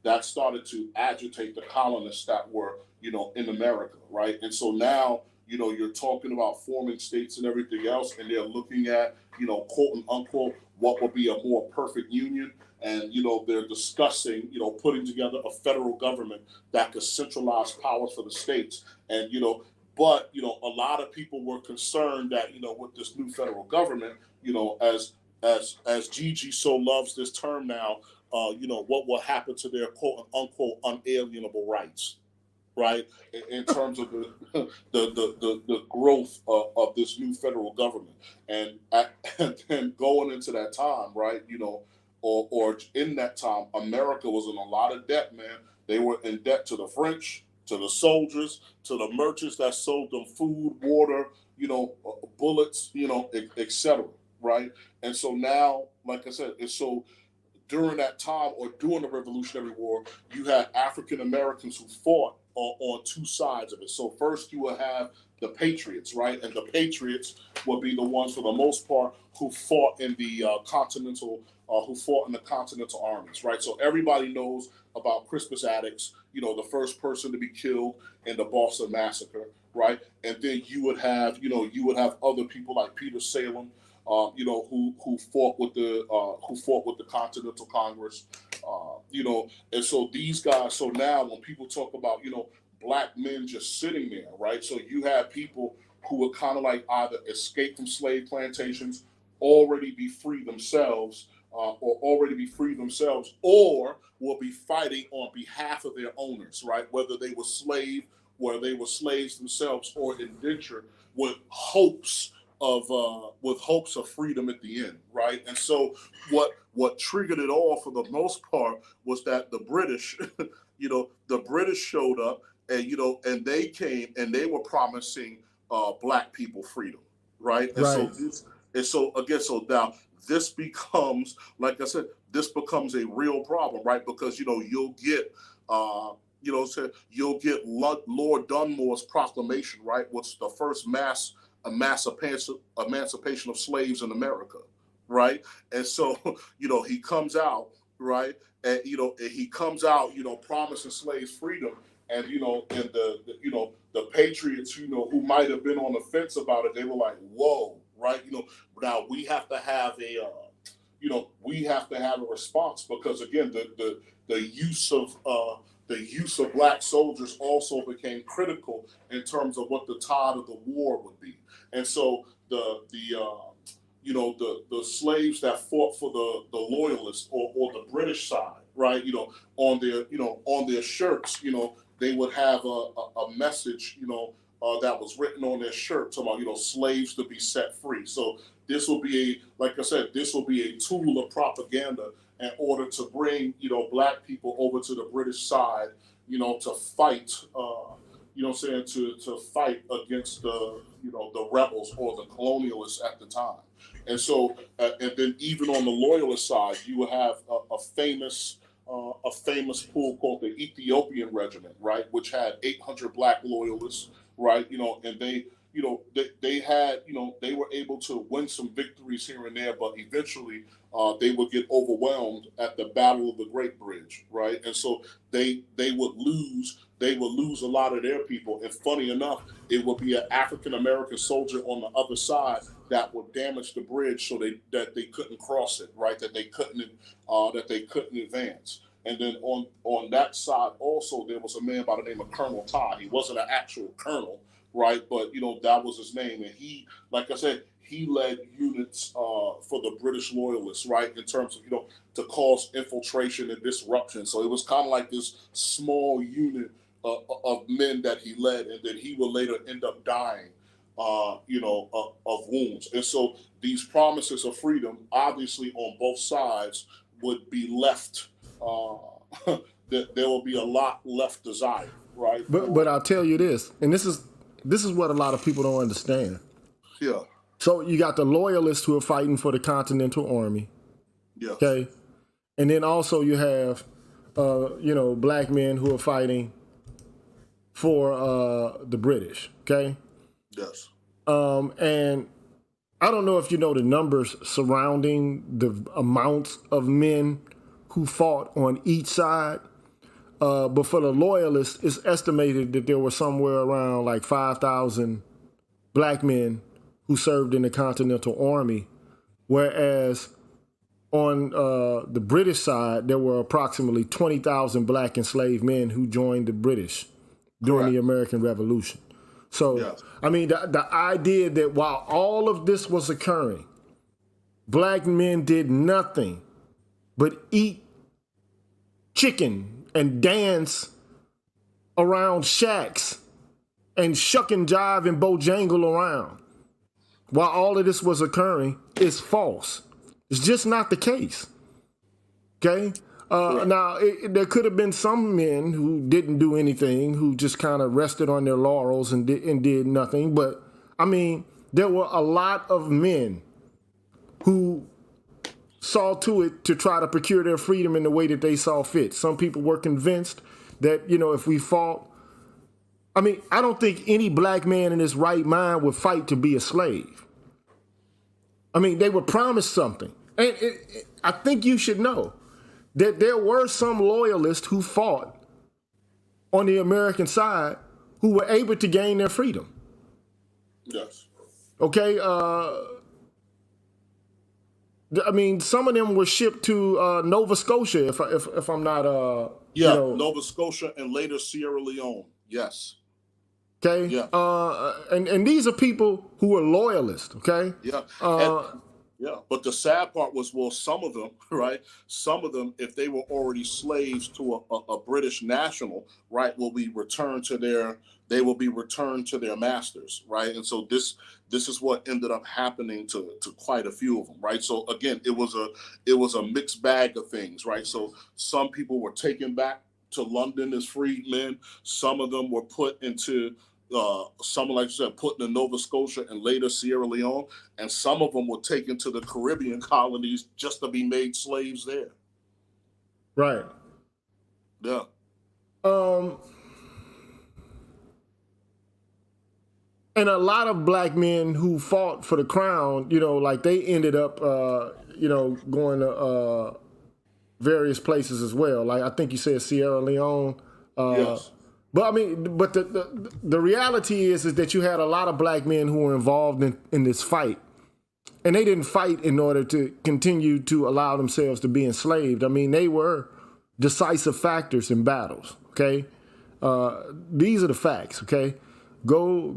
that started to agitate the colonists that were, in America, right? And so now, you're talking about forming states and everything else, and they're looking at, quote and unquote, what would be a more perfect union. And, they're discussing, putting together a federal government that could centralize power for the states. And, but, a lot of people were concerned that, with this new federal government, as Gigi so loves this term now, what will happen to their quote unquote unalienable rights, right? In terms of the growth of this new federal government, and and going into that time, right? Or in that time, America was in a lot of debt, man. They were in debt to the French, to the soldiers, to the merchants that sold them food, water, bullets, etc. Right? And so now, like I said, it's so during that time or during the Revolutionary War, you had African Americans who fought on two sides of it. So first you would have the Patriots, right? And the Patriots would be the ones, for the most part, who fought in the continental armies, right? So everybody knows about Crispus Attucks, the first person to be killed in the Boston Massacre, right? And then you would have other people like Peter Salem, who fought with the Continental Congress, and so these guys. So now, when people talk about black men just sitting there, right? So you have people who would kind of like either escape from slave plantations, already be free themselves, or will be fighting on behalf of their owners, right? Whether they were slaves themselves or indentured, with hopes of freedom at the end, right? And so what triggered it all for the most part was that the British, the British showed up, and and they came and they were promising black people freedom, right? And Right. so now this becomes, like I said, this becomes a real problem, right? Because you'll get you'll get Lord Dunmore's proclamation, right? What's the first mass emancipation of slaves in America, right? And so, he comes out, right? And he comes out, promising slaves freedom. And, and the Patriots, who might have been on the fence about it, they were like, whoa, right? Now we have to have a response, because again, the use of black soldiers also became critical in terms of what the tide of the war would be. And so the slaves that fought for the loyalists, or the British side, right? On their shirts, they would have a message, that was written on their shirt talking about, slaves to be set free. So this will be like I said, this will be a tool of propaganda in order to bring, black people over to the British side, to fight, to fight against the rebels or the colonialists at the time. And so, and then even on the loyalist side, you would have a famous pool called the Ethiopian Regiment, right, which had 800 black loyalists, right, and they had, they were able to win some victories here and there, but eventually they would get overwhelmed at the Battle of the Great Bridge, right? And so they would lose a lot of their people. And funny enough, it would be an African American soldier on the other side that would damage the bridge, so that they couldn't cross it, right? That they couldn't advance. And then on that side also, there was a man by the name of Colonel Ty. He wasn't an actual colonel, right? But that was his name, and he, like I said, he led units for the British loyalists, right? In terms of to cause infiltration and disruption. So it was kind of like this small unit of men that he led, and then he will later end up dying, of wounds. And so these promises of freedom, obviously on both sides, would be left. There will be a lot left desired, right? But I'll tell you this, and this is what a lot of people don't understand. Yeah. So you got the loyalists who are fighting for the Continental Army. Yes. Okay. And then also you have, black men who are fighting for the British. Okay. Yes. And I don't know if you know the numbers surrounding the amounts of men who fought on each side. But for the loyalists, it's estimated that there were somewhere around like 5,000 black men who served in the Continental Army, whereas on the British side, there were approximately 20,000 black enslaved men who joined the British during the American Revolution. So, I mean, the idea that while all of this was occurring, black men did nothing but eat chicken and dance around shacks and shuck and jive and bojangle around while all of this was occurring is false. It's just not the case. Okay? Now, there could have been some men who didn't do anything, who just kind of rested on their laurels and did nothing. But, I mean, there were a lot of men who saw to it to try to procure their freedom in the way that they saw fit. Some people were convinced that, if we fought, I mean, I don't think any black man in his right mind would fight to be a slave. I mean, they were promised something. And I think you should know that there were some loyalists who fought on the American side who were able to gain their freedom. Yes. Okay? I mean, some of them were shipped to Nova Scotia, if I'm not... Nova Scotia and later Sierra Leone. Yes. Okay? Yeah. And these are people who were loyalists, okay? Yeah. But the sad part was, well, some of them, right? Some of them, if they were already slaves to a British national, right, will be returned to their masters, right? And so this is what ended up happening to quite a few of them, right? So again, it was a mixed bag of things, right? So some people were taken back to London as freedmen. Some of them were put into some, like you said, put in Nova Scotia and later Sierra Leone, and some of them were taken to the Caribbean colonies just to be made slaves there. Right. Yeah. And a lot of black men who fought for the crown, like they ended up, going to various places as well. Like I think you said Sierra Leone. Yes. But I mean, but the reality is that you had a lot of black men who were involved in this fight, and they didn't fight in order to continue to allow themselves to be enslaved. I mean, they were decisive factors in battles. Okay, these are the facts. Okay, go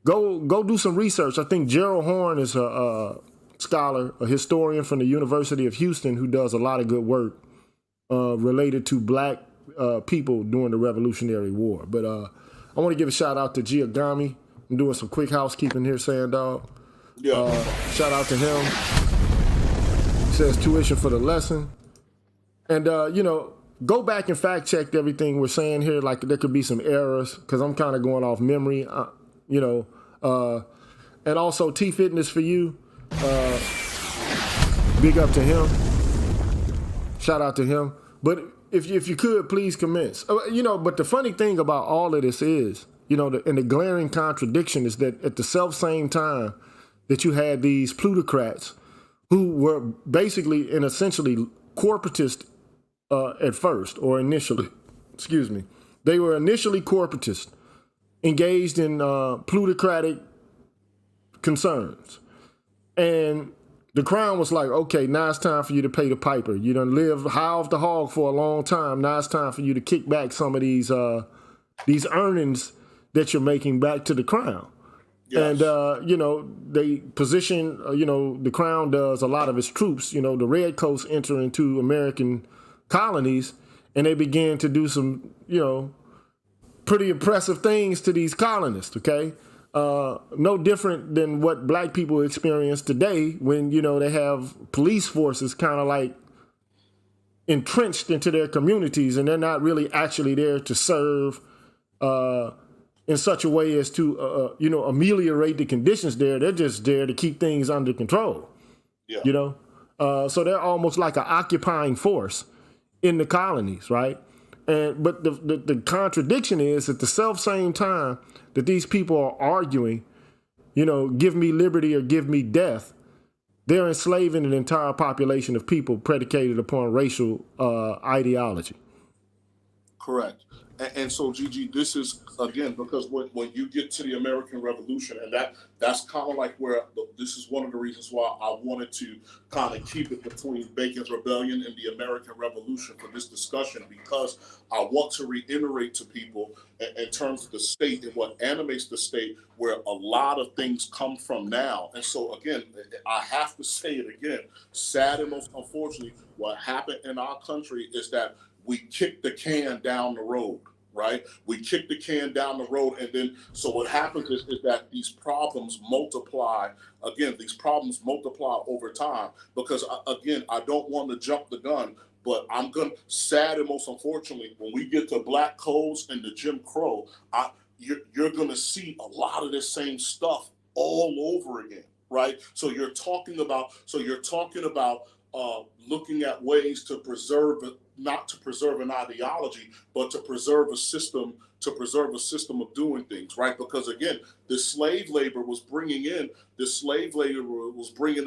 do some research. I think Gerald Horn is a scholar, a historian from the University of Houston who does a lot of good work related to black people during the Revolutionary War. But I want to give a shout out to Giagami. I'm doing some quick housekeeping here, Sandog. Yeah. Shout out to him. He says tuition for the lesson. And, go back and fact check everything we're saying here. Like there could be some errors because I'm kind of going off memory, and also T-Fitness for you. Big up to him. Shout out to him. But if you could, please commence. But the funny thing about all of this is, and the glaring contradiction is that at the self-same time that you had these plutocrats who were basically and essentially corporatist at first, or initially, they were initially corporatist, engaged in plutocratic concerns. And the crown was like, okay, now it's time for you to pay the piper. You done lived high off the hog for a long time. Now it's time for you to kick back some of these earnings that you're making back to the crown. Yes. And, they position, the crown does a lot of its troops, the redcoats enter into American colonies and they begin to do some, pretty impressive things to these colonists, okay? No different than what black people experience today when, they have police forces kind of like entrenched into their communities and they're not really actually there to serve in such a way as to, ameliorate the conditions there. They're just there to keep things under control, Yeah. So they're almost like an occupying force in the colonies, right? But the contradiction is at the same time that these people are arguing, give me liberty or give me death, they're enslaving an entire population of people predicated upon racial ideology. Correct. And so, Gigi, this is again because when you get to the American Revolution, and that's kind of like where this is one of the reasons why I wanted to kind of keep it between Bacon's Rebellion and the American Revolution for this discussion, because I want to reiterate to people in terms of the state and what animates the state, where a lot of things come from now. And so, again, I have to say it again, sad and most unfortunately, what happened in our country is that we kick the can down the road, right? We kick the can down the road. And then, so what happens is that these problems multiply. Again, these problems multiply over time because, again, I don't want to jump the gun, but I'm going to, sad and most unfortunately, when we get to Black codes and the Jim Crow, you're going to see a lot of the same stuff all over again, right? So you're talking about, looking at ways to preserve, not to preserve an ideology, but to preserve a system of doing things, right? Because again, the slave labor was bringing in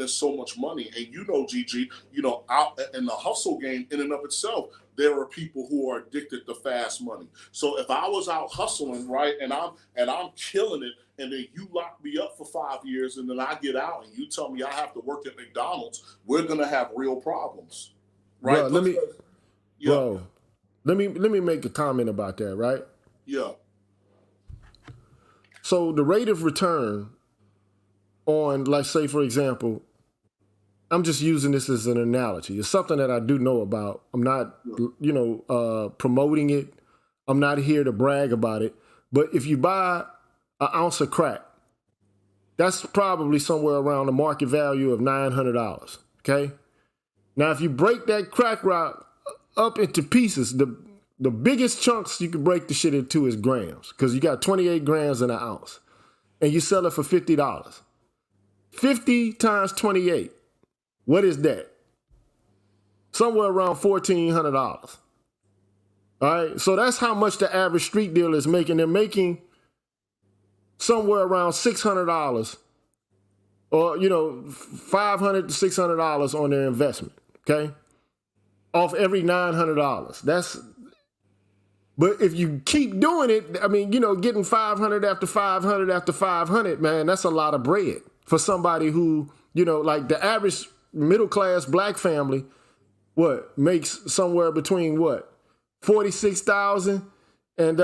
so much money. And Gigi, out in the hustle game in and of itself, there are people who are addicted to fast money. So if I was out hustling, right, and I'm killing it, and then you lock me up for 5 years, and then I get out, and you tell me I have to work at McDonald's, we're gonna have real problems, right? Bro, let me make a comment about that, right? Yeah. So the rate of return on, let's say, for example, I'm just using this as an analogy. It's something that I do know about. I'm not, promoting it. I'm not here to brag about it. But if you buy an ounce of crack, that's probably somewhere around the market value of $900. Okay. Now, if you break that crack rock up into pieces, the biggest chunks you can break the shit into is grams, because you got 28 grams in an ounce, and you sell it for $50. 50 times 28. What is that? Somewhere around $1,400. All right. So that's how much the average street dealer is making. They're making somewhere around $600 or, $500 to $600 on their investment. Okay. Off every $900. But if you keep doing it, I mean, getting 500 after 500 after 500, man, that's a lot of bread for somebody who, like the average middle-class Black family, makes somewhere between 46,000 and,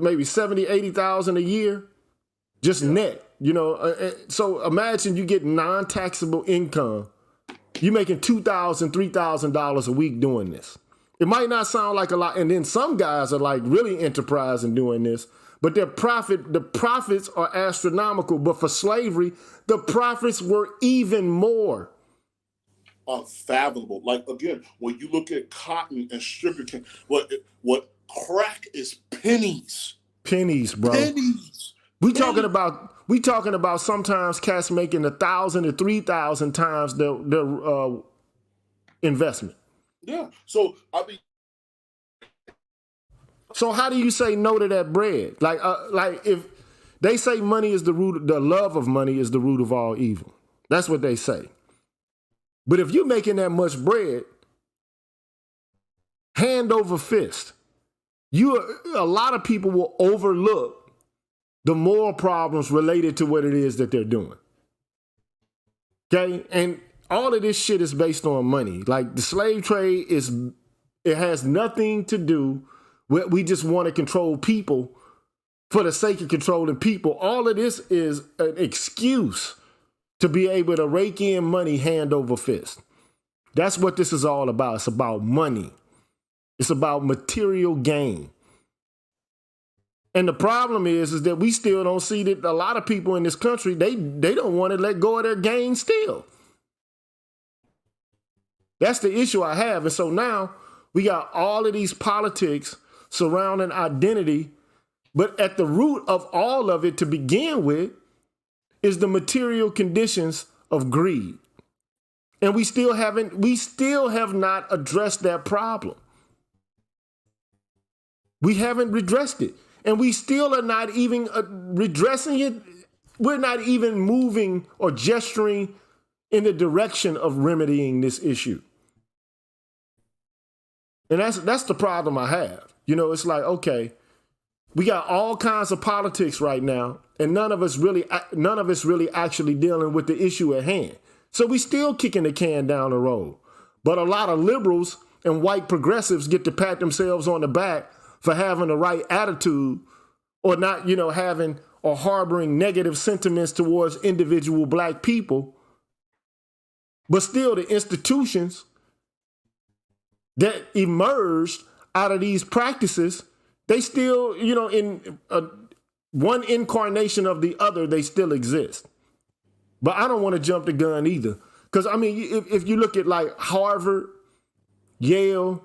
maybe 70, 80,000 a year, just net, So imagine you get non-taxable income. You're making $2,000, $3,000 a week doing this. It might not sound like a lot. And then some guys are like really enterprising doing this, but the profits are astronomical. But for slavery, the profits were even more. Unfathomable. Like, again, when you look at cotton and sugarcane, what crack is pennies. Pennies, bro. Pennies. We talking about sometimes cats making 1,000 to 3,000 times their investment. Yeah. So So how do you say no to that bread? Like if they say money is the love of money is the root of all evil. That's what they say. But if you're making that much bread, hand over fist, a lot of people will overlook the moral problems related to what it is that they're doing. Okay? And all of this shit is based on money. Like the slave trade it has nothing to do with, we just want to control people for the sake of controlling people. All of this is an excuse to be able to rake in money hand over fist. That's what this is all about. It's about money. It's about material gain. And the problem is that we still don't see that a lot of people in this country, they don't want to let go of their gain still. That's the issue I have. And so now we got all of these politics surrounding identity But at the root of all of it to begin with is the material conditions of greed. And we still have not addressed that problem. We haven't redressed it. And we still are not even redressing it. We're not even moving or gesturing in the direction of remedying this issue. And that's the problem I have. You know, it's like, okay, we got all kinds of politics right now, and none of us really actually dealing with the issue at hand. So we still kicking the can down the road. But a lot of liberals and white progressives get to pat themselves on the back for having the right attitude, or not, you know, having or harboring negative sentiments towards individual black people. But still, the institutions that emerged out of these practices, they still, you know, in one incarnation of the other, they still exist. But I don't want to jump the gun either. Because, I mean, if you look at like Harvard, Yale,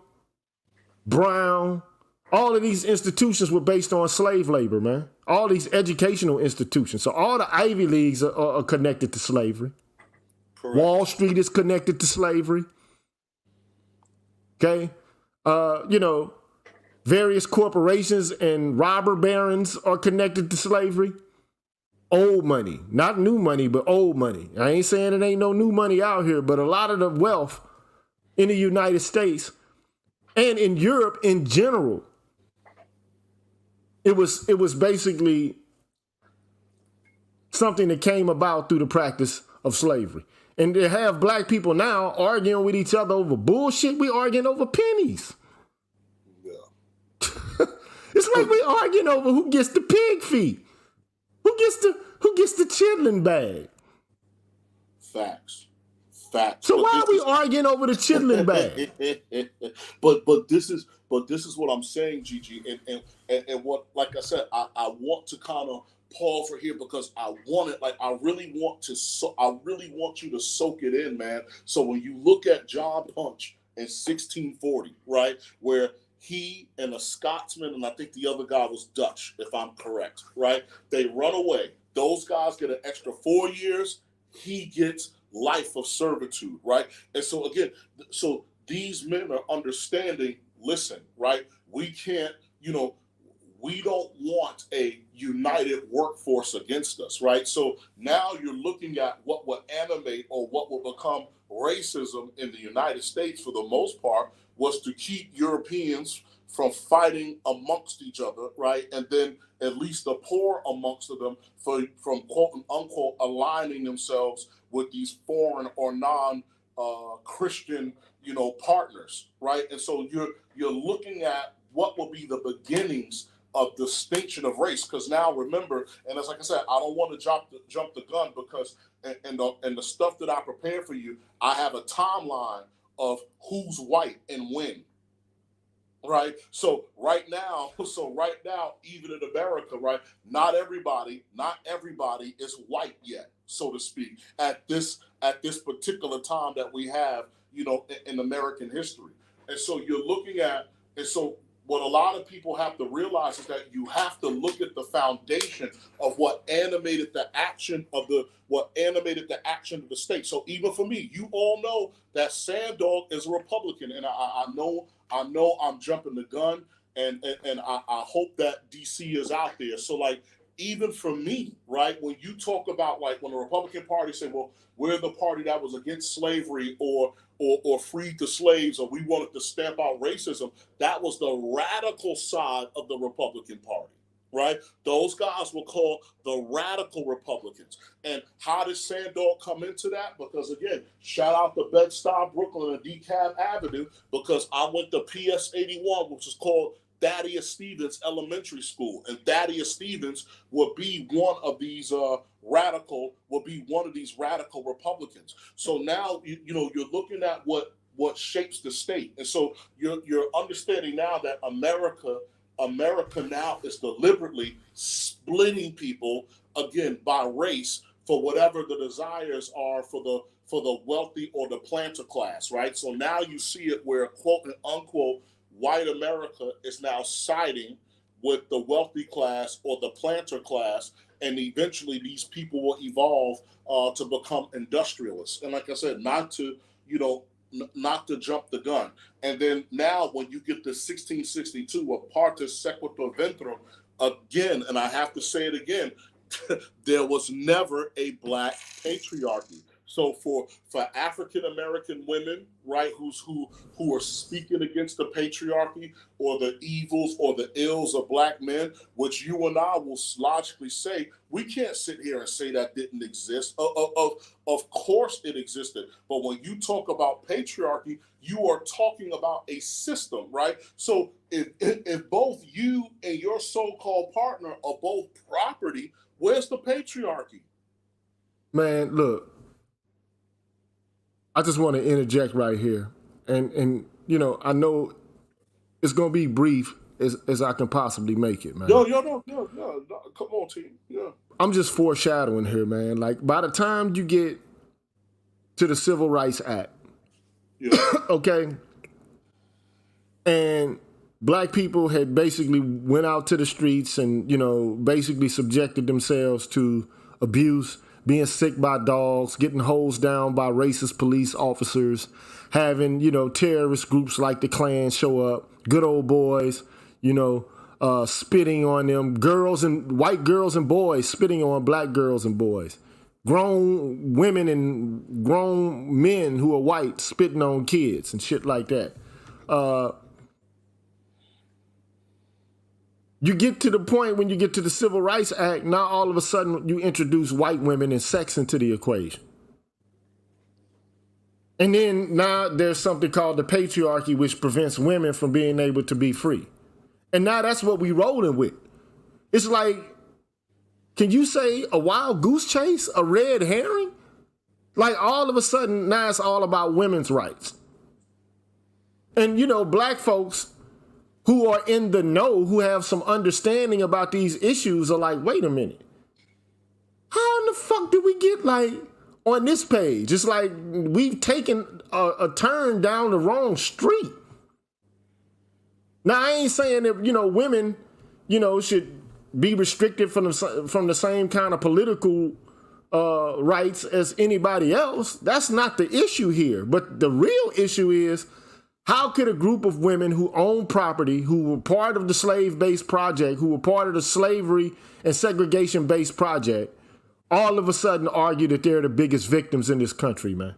Brown, all of these institutions were based on slave labor, man. All these educational institutions. So all the Ivy Leagues are connected to slavery. Correct. Wall Street is connected to slavery. Okay? You know, various corporations and robber barons are connected to slavery. Old money, not new money, but old money. I ain't saying it ain't no new money out here, but a lot of the wealth in the United States and in Europe in general, it was basically something that came about through the practice of slavery. And to have black people now arguing with each other over bullshit, we arguing over pennies. Yeah. It's like we arguing over who gets the pig feet. Who gets the chitlin bag? Facts. So why are we arguing over the chitlin bag? but this is what I'm saying, Gigi, and what, like I said, I want to kind of pause for here because I really want you to soak it in, man. So when you look at John Punch in 1640, right, where he and a Scotsman, and I think the other guy was Dutch, if I'm correct, right? They run away. Those guys get an extra 4 years. He gets life of servitude, right? And so again, so these men are understanding, listen, right? We can't, you know, we don't want a united workforce against us, right? So now you're looking at what will animate or what will become racism in the United States for the most part was to keep Europeans from fighting amongst each other, right? And then at least the poor amongst them from quote unquote aligning themselves with these foreign or non-Christian, you know, partners, right? And so you're looking at what will be the beginnings of distinction of race, because now remember, and as like I said, I don't want to jump the gun because and the stuff that I prepared for you, I have a timeline of who's white and when. Right. So right now, even in America, right, not everybody is white yet, so to speak, at this particular time that we have, you know, in American history. And so you're looking at, and so what a lot of people have to realize is that you have to look at the foundation of what animated the action of the state. So even for me, you all know that Sandog is a Republican, and I know I'm jumping the gun, and I hope that DC is out there. So like, even for me, right, when you talk about like when the Republican Party say, well, we're the party that was against slavery or freed the slaves, or we wanted to stamp out racism, that was the radical side of the Republican Party, right? Those guys were called the radical Republicans. And how did Sandor come into that? Because again, shout out to Bed-Stuy, Brooklyn, and DeKalb Avenue, because I went to PS 81, which is called Thaddeus Stevens Elementary School, and Thaddeus Stevens will be one of these radical Republicans. So now you're looking at what shapes the state, and so you're understanding now that America now is deliberately splitting people again by race for whatever the desires are for the wealthy or the planter class, right? So now you see it where quote and unquote white America is now siding with the wealthy class or the planter class, and eventually these people will evolve to become industrialists. And like I said, not to, not to jump the gun. And then now when you get to 1662, a partus sequitur ventrum, again, and I have to say it again, there was never a black patriarchy. So for African American women, right, who are speaking against the patriarchy or the evils or the ills of black men, which you and I will logically say, we can't sit here and say that didn't exist. Of course it existed. But when you talk about patriarchy, you are talking about a system, right? So if both you and your so-called partner are both property, where's the patriarchy? Man, look. I just want to interject right here. And I know it's going to be brief as I can possibly make it, man. No, come on, team. Yeah. I'm just foreshadowing here, man. Like, by the time you get to the Civil Rights Act, yeah. okay, and black people had basically went out to the streets and, basically subjected themselves to abuse, being sick by dogs, getting hosed down by racist police officers, having, terrorist groups like the Klan show up, good old boys, spitting on them, white girls and boys spitting on black girls and boys, grown women and grown men who are white spitting on kids and shit like that. You get to the point when you get to the Civil Rights Act, now all of a sudden you introduce white women and sex into the equation. And then now there's something called the patriarchy, which prevents women from being able to be free. And now that's what we rolling with. It's like, can you say a wild goose chase, a red herring? Like all of a sudden now it's all about women's rights. And black folks who are in the know, who have some understanding about these issues are like, wait a minute. How in the fuck did we get on this page? It's like we've taken a turn down the wrong street. Now, I ain't saying that, women, should be restricted from the same kind of political rights as anybody else. That's not the issue here. But the real issue is, how could a group of women who own property, who were part of the slave-based project, who were part of the slavery and segregation-based project, all of a sudden argue that they're the biggest victims in this country, man?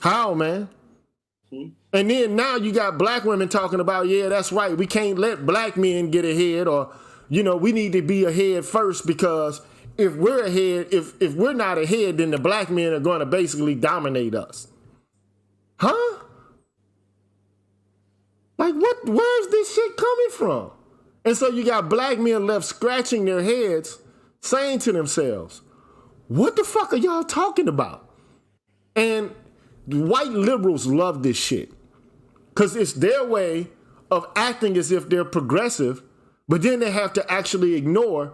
How, man? And then now you got black women talking about, yeah, that's right, we can't let black men get ahead, or, we need to be ahead first, because if we're ahead, if we're not ahead, then the black men are going to basically dominate us. Huh? Like, where's this shit coming from? And so you got black men left scratching their heads, saying to themselves, what the fuck are y'all talking about? And white liberals love this shit because it's their way of acting as if they're progressive, but then they have to actually ignore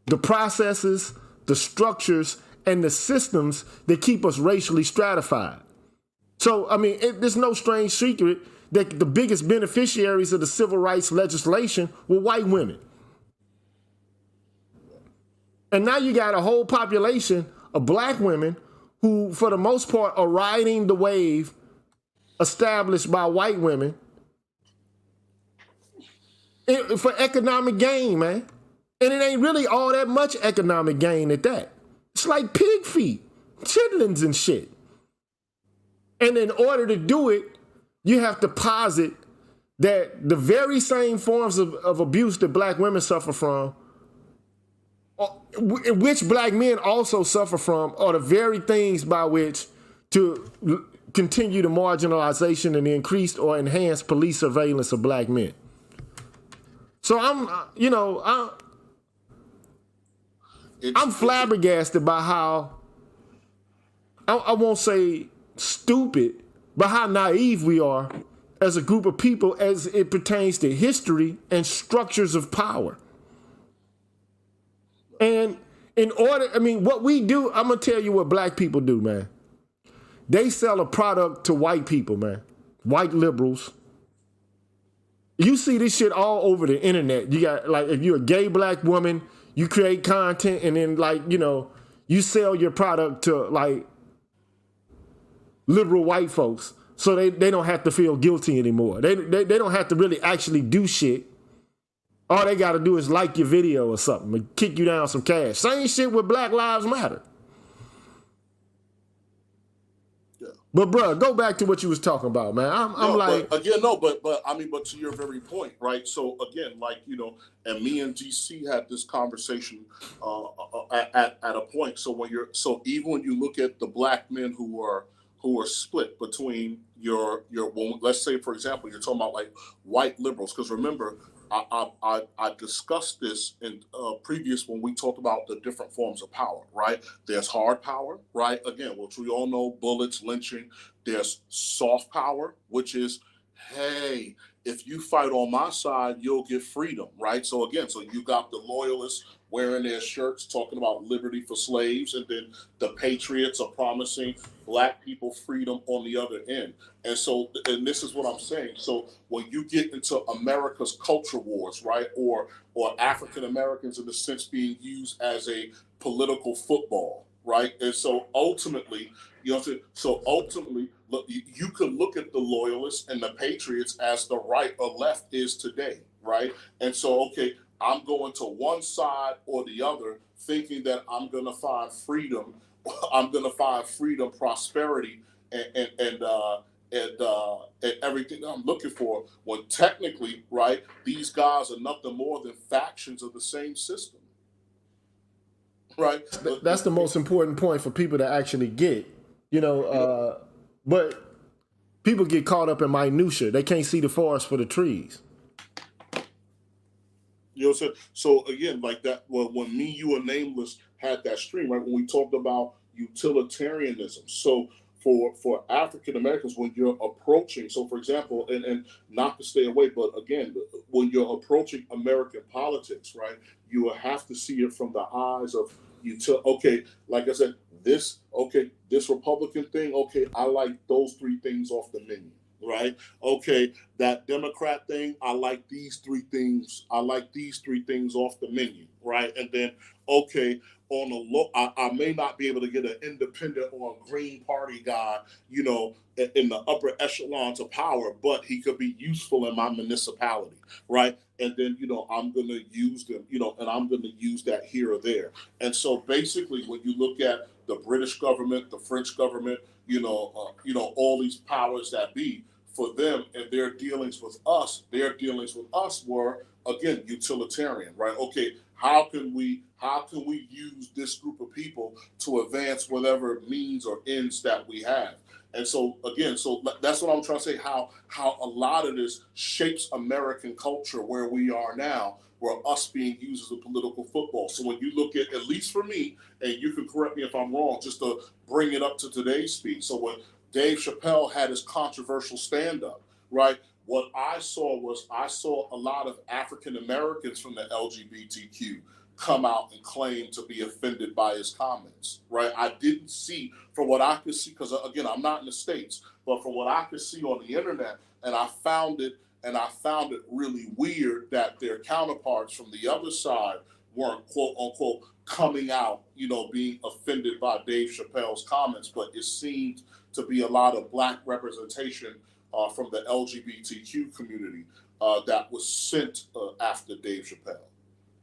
the processes, the structures, and the systems that keep us racially stratified. So, there's no strange secret that the biggest beneficiaries of the civil rights legislation were white women. And now you got a whole population of black women who, for the most part, are riding the wave established by white women for economic gain, man. And it ain't really all that much economic gain at that. It's like pig feet, chitlins and shit. And in order to do it, you have to posit that the very same forms of abuse that black women suffer from, which black men also suffer from, are the very things by which to continue the marginalization and the increased or enhanced police surveillance of black men. So I'm flabbergasted by how, I won't say stupid, but how naive we are as a group of people as it pertains to history and structures of power. And what we do, I'm going to tell you what black people do, man. They sell a product to white people, man. White liberals. You see this shit all over the internet. You got, like, if you're a gay black woman, you create content and then, like, you know, you sell your product to, like, liberal white folks so they don't have to feel guilty anymore. They don't have to really actually do shit. All they got to do is like your video or something and kick you down some cash. Same shit with Black Lives Matter. Yeah. But bro, go back to what you was talking about, man. I'm like, but again, no, but I mean, but to your very point, right? So again, like, you know, and me and DC had this conversation at a point. So even when you look at the black men who are split between your well, let's say, for example, you're talking about like white liberals, because remember, I discussed this in previous when we talked about the different forms of power, right? There's hard power, right? Again, which we all know, bullets, lynching. There's soft power, which is, hey, if you fight on my side, you'll get freedom, right? So again, so you got the loyalists wearing their shirts talking about liberty for slaves, and then the patriots are promising black people freedom on the other end. And so, and this is what I'm saying. So when you get into America's culture wars, right, or African Americans in the sense being used as a political football, right? And so ultimately, you know, so ultimately, look, you could look at the loyalists and the patriots as the right or left is today, right? And so, okay, I'm going to one side or the other, thinking that I'm going to find freedom. I'm going to find freedom, prosperity, and everything that I'm looking for. When technically, right, these guys are nothing more than factions of the same system, right? that's the most important point for people to actually get, you know. But people get caught up in minutia. They can't see the forest for the trees. You know what I'm saying? So again, like that, well, when me, you, and Nameless had that stream, right? When we talked about utilitarianism. So for African Americans, when you're approaching, so for example, and not to stay away, but again, when you're approaching American politics, right, you will have to see it from the eyes of okay, like I said, this Republican thing, okay, I like those three things off the menu. Right. Okay. That Democrat thing, I like these three things. I like these three things off the menu. Right. And then, okay, on the low, I may not be able to get an independent or a Green Party guy, you know, in the upper echelons of power, but he could be useful in my municipality. Right. And then, you know, I'm going to use them, you know, and I'm going to use that here or there. And so basically, when you look at the British government, the French government, all these powers that be, for them and their dealings with us were, again, utilitarian, right? Okay, how can we use this group of people to advance whatever means or ends that we have? And so again, so that's what I'm trying to say, how a lot of this shapes American culture where we are now, where us being used as a political football. So when you look at least for me, and you can correct me if I'm wrong, just to bring it up to today's speed. So when Dave Chappelle had his controversial stand-up, right? What I saw a lot of African Americans from the LGBTQ come out and claim to be offended by his comments, right? I didn't see, from what I could see, because again, I'm not in the States, but from what I could see on the internet, and I found it really weird that their counterparts from the other side weren't, quote unquote, coming out, you know, being offended by Dave Chappelle's comments, but it seemed to be a lot of black representation from the LGBTQ community that was sent after Dave Chappelle,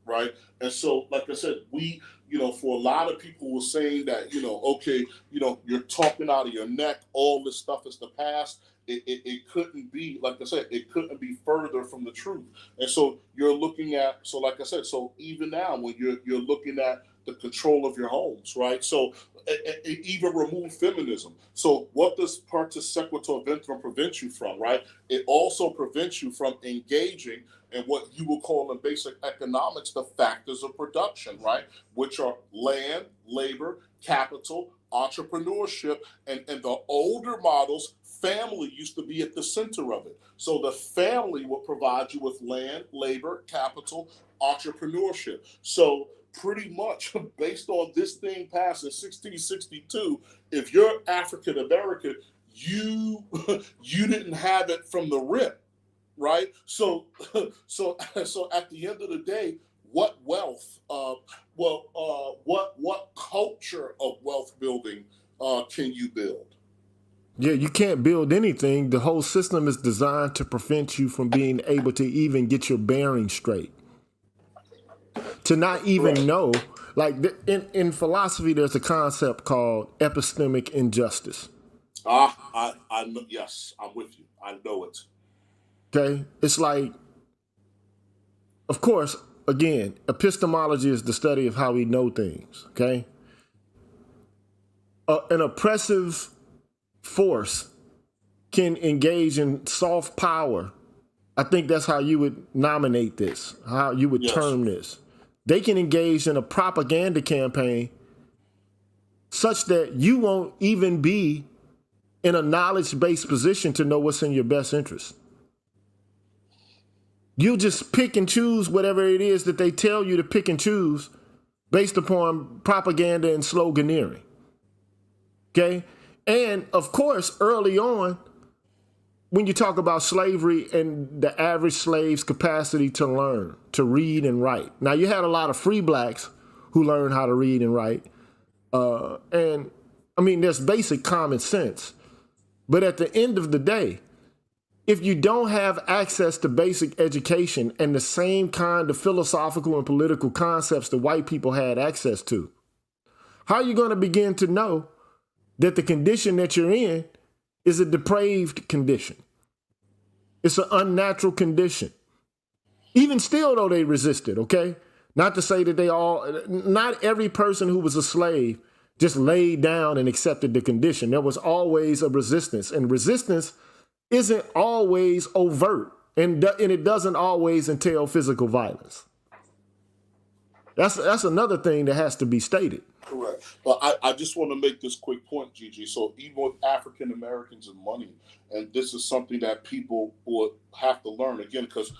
right? And so, like I said, we, you know, for a lot of people were saying that, you know, okay, you know, you're talking out of your neck, all this stuff is the past. It couldn't be, like I said, it couldn't be further from the truth. And so you're looking at, so like I said, so even now when you're looking at the control of your homes, right? So it even remove feminism. So what does partus sequitur ventrum prevent you from, right? It also prevents you from engaging in what you will call in basic economics the factors of production, right? Which are land, labor, capital, entrepreneurship, and the older models, family used to be at the center of it. So the family will provide you with land, labor, capital, entrepreneurship. So pretty much based on this thing passed in 1662, if you're African American, you didn't have it from the rip, right? So, so at the end of the day, what wealth? What culture of wealth building can you build? Yeah, you can't build anything. The whole system is designed to prevent you from being able to even get your bearings straight. To not even Right. know, like in philosophy, there's a concept called epistemic injustice. I know. Yes, I'm with you. I know it. Okay, it's like, of course, again, epistemology is the study of how we know things. Okay, an oppressive force can engage in soft power. I think that's how you would nominate this, how you would Yes. term this. They can engage in a propaganda campaign such that you won't even be in a knowledge-based position to know what's in your best interest. You just pick and choose whatever it is that they tell you to pick and choose based upon propaganda and sloganeering. Okay? And of course, early on, when you talk about slavery and the average slave's capacity to learn, to read and write. Now, you had a lot of free blacks who learned how to read and write. And I mean, there's basic common sense. But at the end of the day, if you don't have access to basic education and the same kind of philosophical and political concepts that white people had access to, how are you going to begin to know that the condition that you're in is a depraved condition? It's an unnatural condition. Even still, though, they resisted, okay? Not to say that not every person who was a slave just laid down and accepted the condition. There was always a resistance, and resistance isn't always overt, and it doesn't always entail physical violence. That's another thing that has to be stated. Correct. But I just want to make this quick point, Gigi. So even with African Americans and money, and this is something that people would have to learn again, because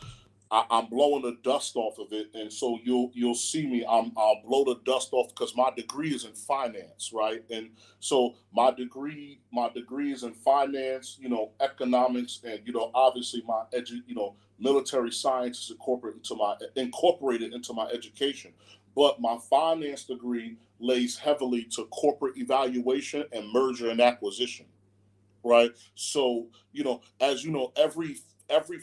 I'm blowing the dust off of it, and so you'll see me. I'll blow the dust off because my degree is in finance, right? And so my degree is in finance, economics, and obviously my military science is incorporated into my education. But my finance degree lays heavily to corporate evaluation and merger and acquisition, right? So, as you know, every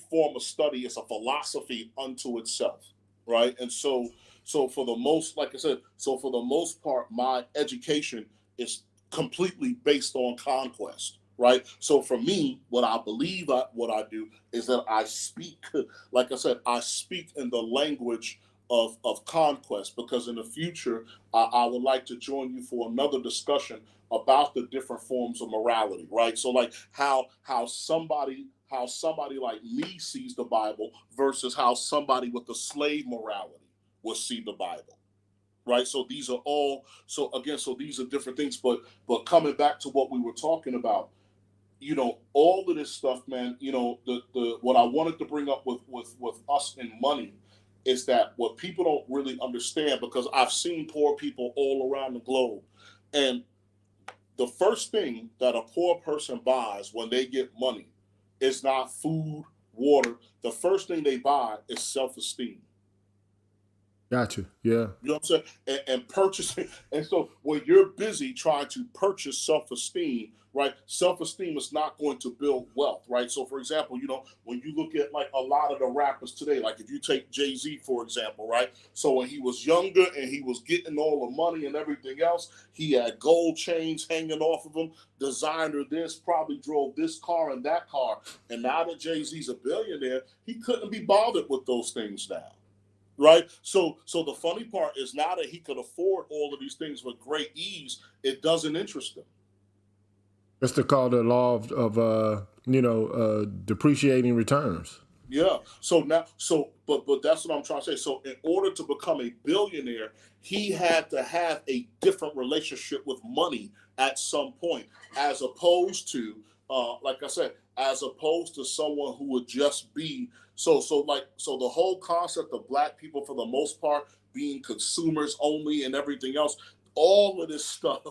form of study is a philosophy unto itself, right? And so for the most, like I said, so for the most part, my education is completely based on conquest, right? So for me, what I believe what I do is that I speak, like I said, I speak in the language of conquest, because in the future, I would like to join you for another discussion about the different forms of morality, right? So like how somebody like me sees the Bible versus how somebody with the slave morality will see the Bible, right? So these are all, so these are different things, but coming back to what we were talking about, all of this stuff, man, the what I wanted to bring up with us and money is that what people don't really understand, because I've seen poor people all around the globe, and the first thing that a poor person buys when they get money is not food, water. The first thing they buy is self-esteem. Gotcha. Yeah. You know what I'm saying? And purchasing. And so when you're busy trying to purchase self-esteem, right? Self-esteem is not going to build wealth, right? So for example, when you look at like a lot of the rappers today, like if you take Jay-Z, for example, right? So when he was younger and he was getting all the money and everything else, he had gold chains hanging off of him, designer this, probably drove this car and that car. And now that Jay-Z's a billionaire, he couldn't be bothered with those things now. Right. So the funny part is, now that he could afford all of these things with great ease, it doesn't interest him. That's called the law of depreciating returns. Yeah. So now, but that's what I'm trying to say. So in order to become a billionaire, he had to have a different relationship with money at some point, as opposed to, like I said, as opposed to someone who would just be so the whole concept of black people, for the most part, being consumers only and everything else, all of this stuff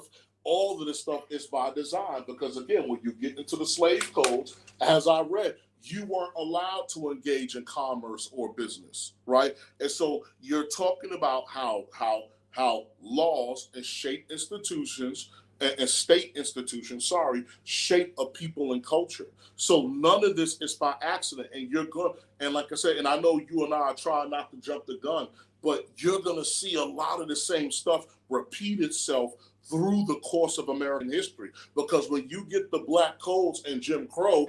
is by design, because again, when you get into the slave codes, as I read, you weren't allowed to engage in commerce or business, right? And so you're talking about how laws and state institutions and state institutions, shape a people and culture. So none of this is by accident. And you're going, and like I said, and I know you and I are trying not to jump the gun, but you're going to see a lot of the same stuff repeat itself through the course of American history. Because when you get the black codes and Jim Crow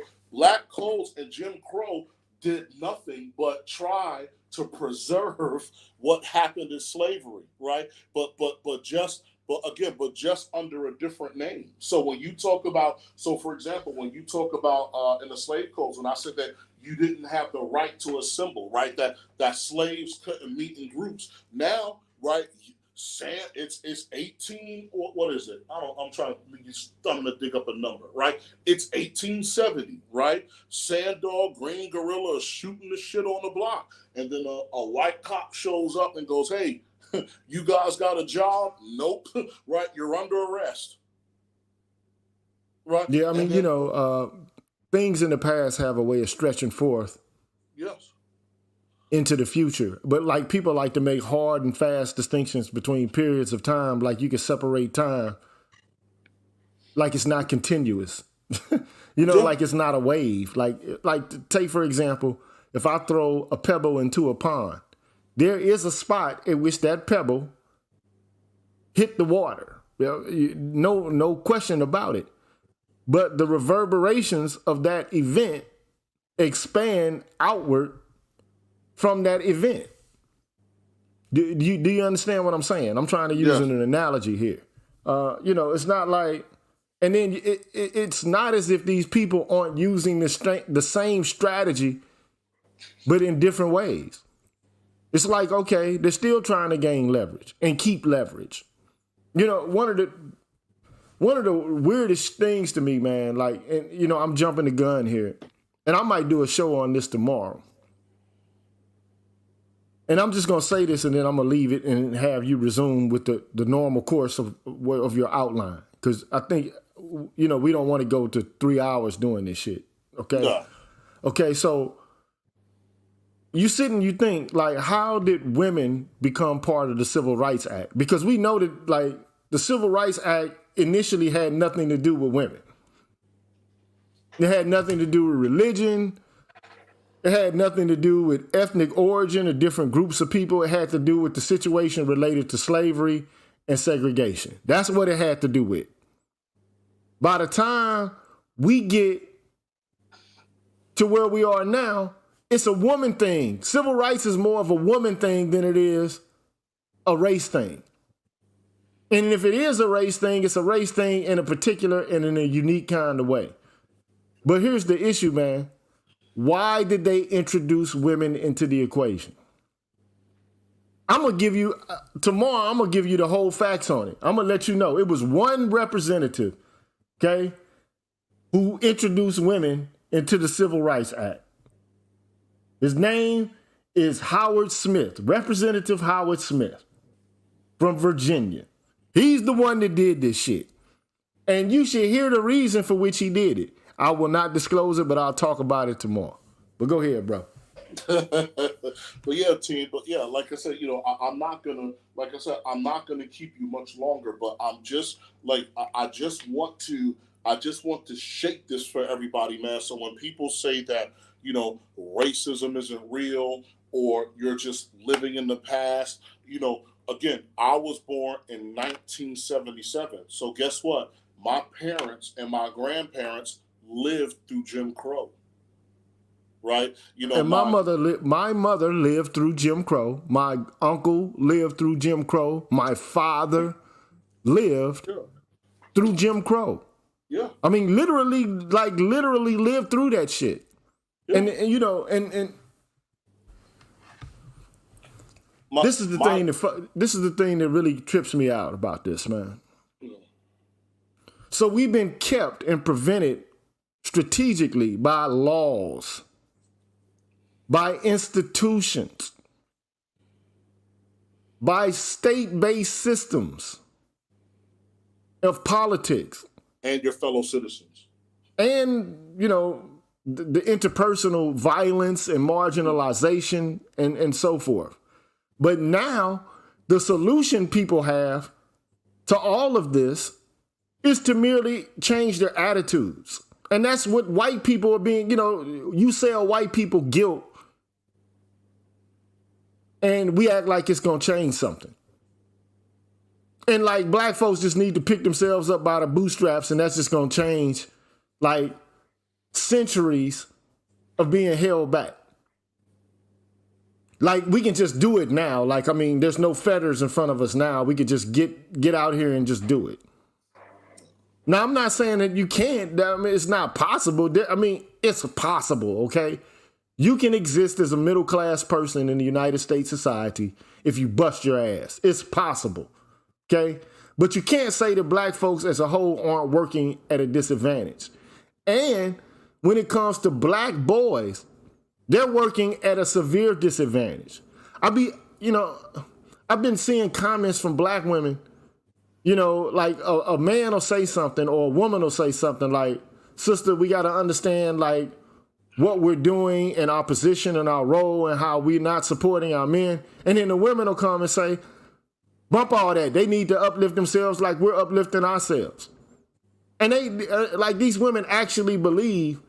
did nothing but try to preserve what happened in slavery, right? But just under a different name. So when you talk about, for example, when you talk about in the slave codes, when I said that you didn't have the right to assemble, right? That slaves couldn't meet in groups. Now, right? It's 18, or what is it? I'm gonna dig up a number, right? It's 1870, right? Sand Dog, Green Gorilla is shooting the shit on the block. And then a white cop shows up and goes, hey, you guys got a job? Nope. Right? You're under arrest. Right? Yeah, I mean, things in the past have a way of stretching forth. Yes. Into the future. But like people like to make hard and fast distinctions between periods of time, like you can separate time like it's not continuous. Like it's not a wave. Like take for example, if I throw a pebble into a pond, there is a spot at which that pebble hit the water. No question about it. But the reverberations of that event expand outward from that event. Do you understand what I'm saying? I'm trying to use an analogy here. It's not like, and then it's not as if these people aren't using the same strategy, but in different ways. It's like, okay, they're still trying to gain leverage and keep leverage. One of the weirdest things to me, man, like, and I'm jumping the gun here, and I might do a show on this tomorrow. And I'm just going to say this, and then I'm going to leave it and have you resume with the normal course of your outline. Because I think, we don't want to go to 3 hours doing this shit. Okay? No. Okay, so you sit and you think, like, how did women become part of the Civil Rights Act? Because we know that, like, the Civil Rights Act initially had nothing to do with women. It had nothing to do with religion. It had nothing to do with ethnic origin or different groups of people. It had to do with the situation related to slavery and segregation. That's what it had to do with. By the time we get to where we are now, it's a woman thing. Civil rights is more of a woman thing than it is a race thing. And if it is a race thing, it's a race thing in a particular and in a unique kind of way. But here's the issue, man. Why did they introduce women into the equation? I'm going to give you, tomorrow, I'm going to give you the whole facts on it. I'm going to let you know. It was one representative, okay, who introduced women into the Civil Rights Act. His name is Howard Smith, Representative Howard Smith from Virginia. He's the one that did this shit. And you should hear the reason for which he did it. I will not disclose it, but I'll talk about it tomorrow. But go ahead, bro. But yeah, team. But yeah, like I said, I'm not gonna keep you much longer. But I'm just like, I just want to shape this for everybody, man. So when people say that, racism isn't real or you're just living in the past, again, I was born in 1977. So guess what? My parents and my grandparents lived through Jim Crow, right? And my mother lived through Jim Crow. My uncle lived through Jim Crow. My father lived through Jim Crow. Yeah. I mean, literally lived through that shit. Yeah. And this is the thing that really trips me out about this, man. Yeah. So we've been kept and prevented strategically by laws, by institutions, by state-based systems of politics. And your fellow citizens. And, the interpersonal violence and marginalization and so forth. But now the solution people have to all of this is to merely change their attitudes. And that's what white people are being, you sell white people guilt and we act like it's going to change something. And like black folks just need to pick themselves up by the bootstraps and that's just going to change like centuries of being held back. Like we can just do it now. Like, I mean, there's no fetters in front of us now. We could just get out here and just do it. Now, I'm not saying that you can't. I mean, it's not possible. I mean, it's possible, okay? You can exist as a middle-class person in the United States society if you bust your ass. It's possible, okay? But you can't say that black folks as a whole aren't working at a disadvantage. And when it comes to black boys, they're working at a severe disadvantage. I've been seeing comments from black women, like a man will say something or a woman will say something like, sister, we got to understand like what we're doing and our position and our role and how we're not supporting our men. And then the women will come and say, bump all that. They need to uplift themselves like we're uplifting ourselves. And they like these women actually believe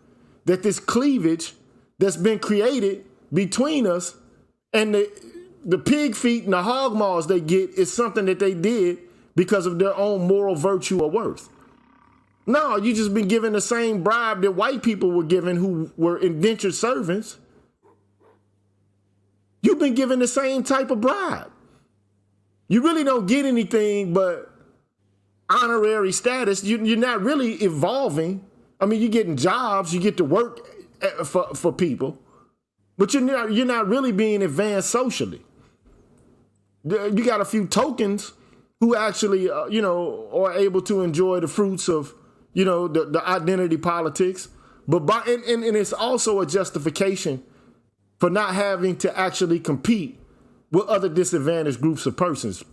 that this cleavage that's been created between us and the pig feet and the hog maws they get is something that they did because of their own moral virtue or worth. No, you just been given the same bribe that white people were given who were indentured servants. You've been given the same type of bribe. You really don't get anything but honorary status. You're not really evolving. I mean, you're getting jobs, you get to work for people, but you're not really being advanced socially. You got a few tokens who actually, are able to enjoy the fruits of, the identity politics. But and it's also a justification for not having to actually compete with other disadvantaged groups of persons,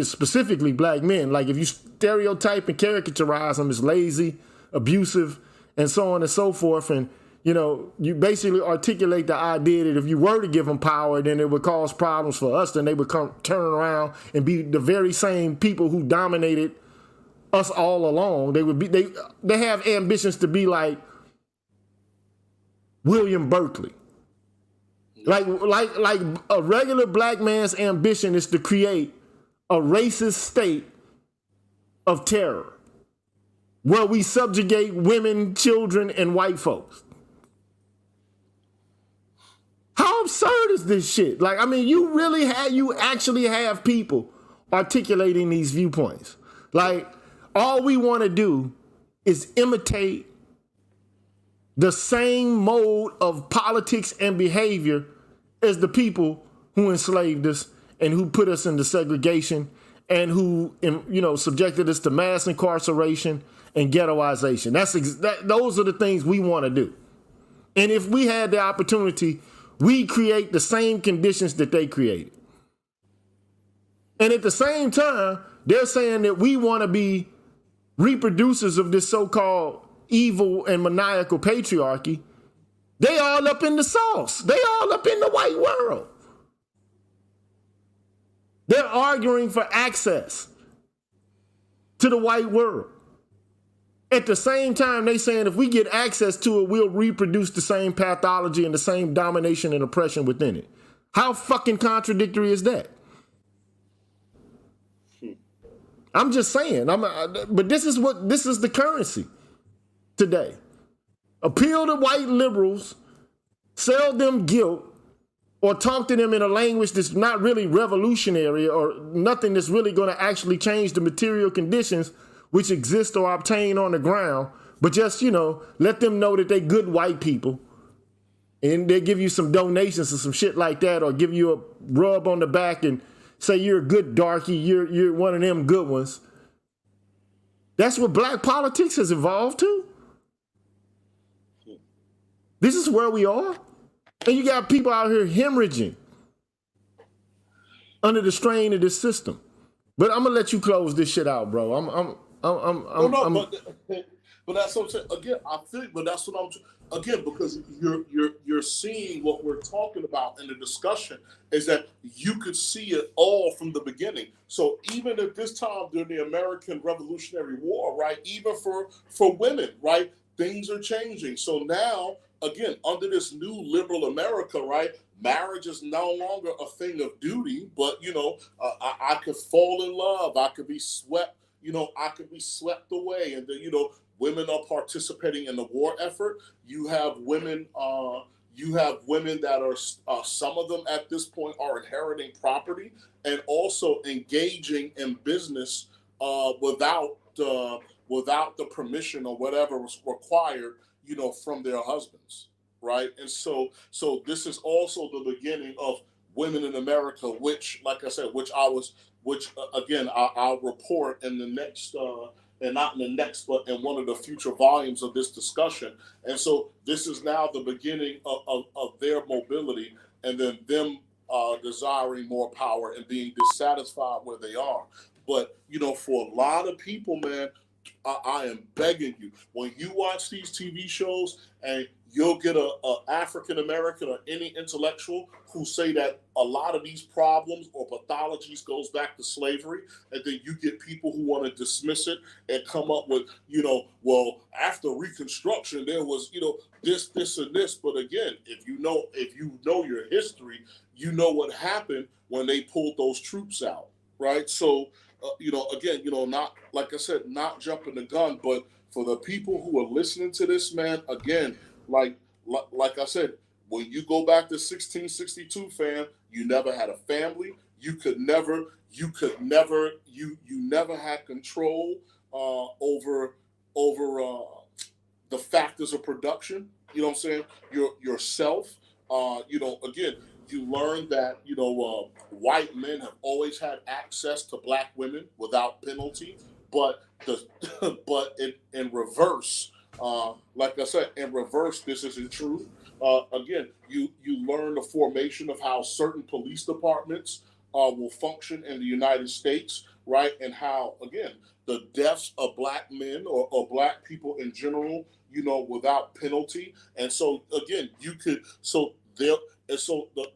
specifically black men. Like if you stereotype and caricaturize them as lazy, abusive, and so on and so forth, and you basically articulate the idea that if you were to give them power, then it would cause problems for us. Then they would turn around and be the very same people who dominated us all along. They have ambitions to be like William Berkeley. Like a regular black man's ambition is to create a racist state of terror where we subjugate women, children, and white folks. How absurd is this shit? Like, I mean, you actually have people articulating these viewpoints. Like, all we want to do is imitate the same mode of politics and behavior as the people who enslaved us and who put us into segregation and who, subjected us to mass incarceration and ghettoization. Those are the things we want to do. And if we had the opportunity, we create the same conditions that they created. And at the same time, they're saying that we want to be reproducers of this so-called evil and maniacal patriarchy. They all up in the sauce. They all up in the white world. They're arguing for access to the white world. At the same time, they saying if we get access to it, we'll reproduce the same pathology and the same domination and oppression within it. How fucking contradictory is that? I'm just saying. But this is the currency today. Appeal to white liberals, sell them guilt, or talk to them in a language that's not really revolutionary or nothing that's really going to actually change the material conditions which exist or obtain on the ground, but just, let them know that they good white people and they give you some donations or some shit like that, or give you a rub on the back and say you're a good darky, you're one of them good ones. That's what black politics has evolved to. This is where we are. And you got people out here hemorrhaging under the strain of this system. But I'm gonna let you close this shit out, bro. No, no, I'm but that's what I'm saying. Again, I think, but that's what I'm again because you're seeing what we're talking about in the discussion is that you could see it all from the beginning. So even at this time during the American Revolutionary War, right, even for women, right, things are changing. So now, again, under this new liberal America, right, marriage is no longer a thing of duty, but I could fall in love, I could be swept. I could be swept away, and then women are participating in the war effort. You have women. You have women that are some of them at this point are inheriting property and also engaging in business without the permission or whatever was required, from their husbands, right? And so this is also the beginning of women in America, which, like I said, which again, I'll report in the next, and not in the next, but in one of the future volumes of this discussion. And so this is now the beginning of their mobility, and then them desiring more power and being dissatisfied where they are. But, for a lot of people, man, I am begging you, when you watch these TV shows and you'll get a African American or any intellectual who say that a lot of these problems or pathologies goes back to slavery, and then you get people who want to dismiss it and come up with, well, after Reconstruction there was, this and this. But again, if you know your history, you know what happened when they pulled those troops out, right? So again, not, like I said, not jumping the gun, but for the people who are listening to this, man, again, like I said, when you go back to 1662, fam, you never had a family. You never had control over the factors of production. You know what I'm saying? Yourself. Again, you learn that white men have always had access to black women without penalty, but in reverse, like I said, in reverse, this isn't true. Again, you learn the formation of how certain police departments will function in the United States, right? And how, again, the deaths of black men or black people in general, without penalty. And so, again, the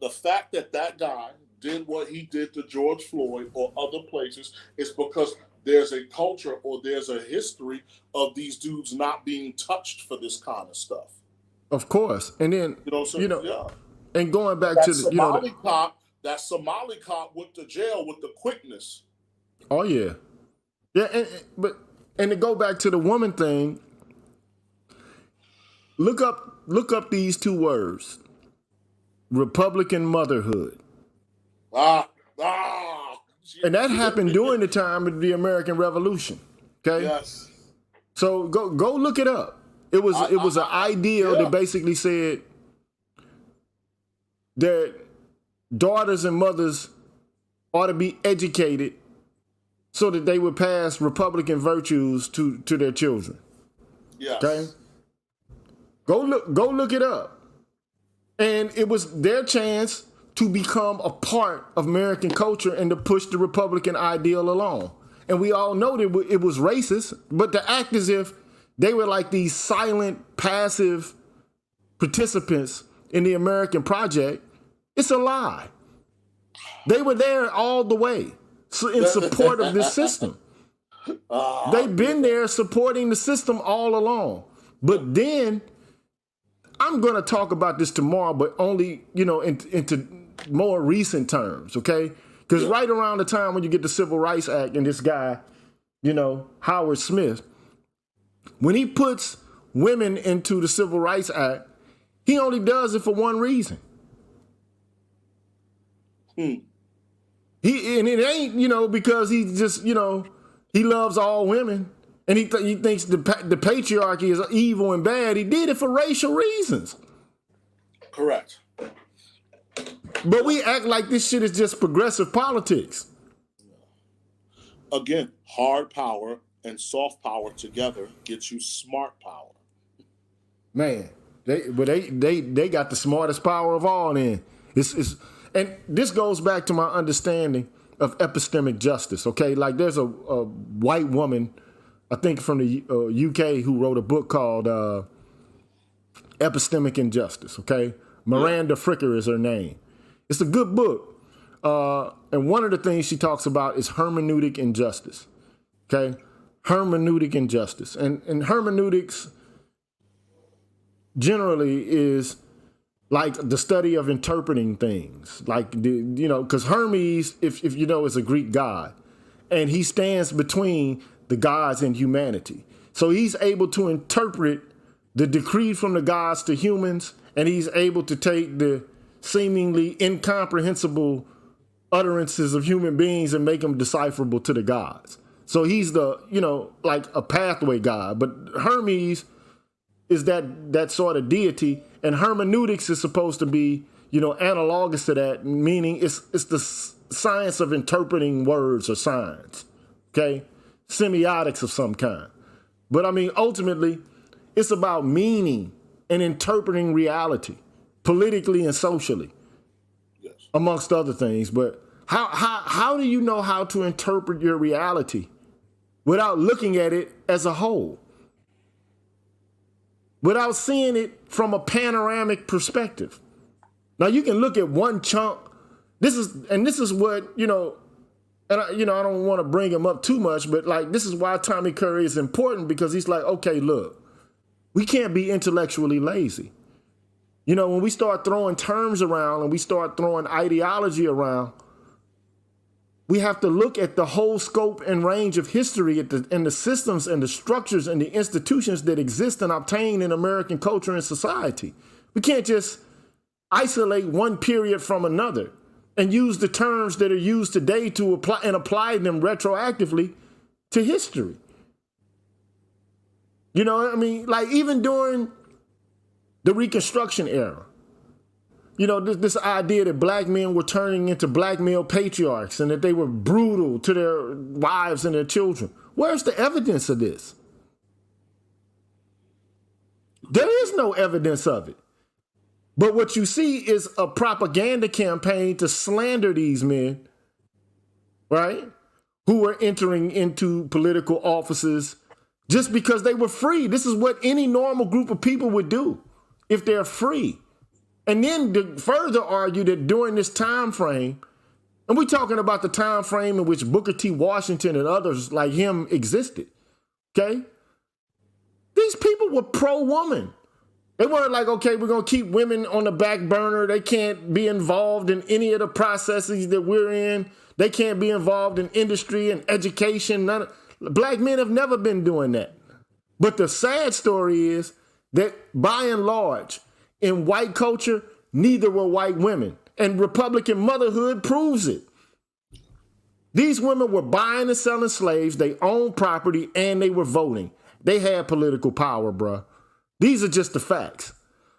fact that guy did what he did to George Floyd or other places is because there's a culture or there's a history of these dudes not being touched for this kind of stuff. Of course. And then, yeah. And going back that to the, that Somali cop went to jail with the quickness. Oh yeah. Yeah. And to go back to the woman thing, look up these two words: Republican motherhood. And that happened during the time of the American Revolution. Okay. Yes. So go look it up. It was an ideal that basically said that daughters and mothers ought to be educated so that they would pass Republican virtues to their children. Yes. Okay. Go look it up. And it was their chance to become a part of American culture and to push the Republican ideal along. And we all know that it was racist, but to act as if they were like these silent, passive participants in the American project, it's a lie. They were there all the way in support of this system. They've been there supporting the system all along. But then, I'm going to talk about this tomorrow, but only, into more recent terms, okay? Because right around the time when you get the Civil Rights Act and this guy, Howard Smith, when he puts women into the Civil Rights Act, he only does it for one reason. And it ain't, because he just, he loves all women and he thinks the patriarchy is evil and bad. He did it for racial reasons. Correct. But we act like this shit is just progressive politics. Again, hard power and soft power together gets you smart power. Man, they got the smartest power of all. Then and this goes back to my understanding of epistemic justice. Okay, like there's a white woman I think from the UK, who wrote a book called Epistemic Injustice, okay? Miranda Fricker is her name. It's a good book. And one of the things she talks about is hermeneutic injustice, okay? Hermeneutic injustice. And hermeneutics generally is like the study of interpreting things. Like, you know, because Hermes, if you know, is a Greek god. And he stands between the gods and humanity. So he's able to interpret the decree from the gods to humans, and he's able to take the seemingly incomprehensible utterances of human beings and make them decipherable to the gods. So he's the, you know, like a pathway god. But Hermes is that sort of deity, and hermeneutics is supposed to be, you know, analogous to that, meaning it's the science of interpreting words or signs, okay? Semiotics of some kind. But I mean, ultimately, it's about meaning and interpreting reality, politically and socially, Yes. amongst other things. But how do you know how to interpret your reality without looking at it as a whole? Without seeing it from a panoramic perspective. Now you can look at one chunk. This is what, you know, and I don't want to bring him up too much, but like, this is why Tommy Curry is important, because he's like, okay, look, we can't be intellectually lazy. You know, when we start throwing terms around and we start throwing ideology around, we have to look at the whole scope and range of history and the systems and the structures and the institutions that exist and obtain in American culture and society. We can't just isolate one period from another and use the terms that are used today to apply them retroactively to history. You know what I mean? Like, even during the Reconstruction era, you know, this idea that black men were turning into black male patriarchs and that they were brutal to their wives and their children. Where's the evidence of this? There is no evidence of it. But what you see is a propaganda campaign to slander these men, right? Who were entering into political offices just because they were free. This is what any normal group of people would do if they're free. And then to further argue that during this time frame, and we're talking about the time frame in which Booker T. Washington and others like him existed, okay? These people were pro-woman. They weren't like, okay, we're going to keep women on the back burner. They can't be involved in any of the processes that we're in. They can't be involved in industry and education. Black men have never been doing that. But the sad story is that by and large, in white culture, neither were white women. And Republican motherhood proves it. These women were buying and selling slaves. They owned property and they were voting. They had political power, bruh. These are just the facts.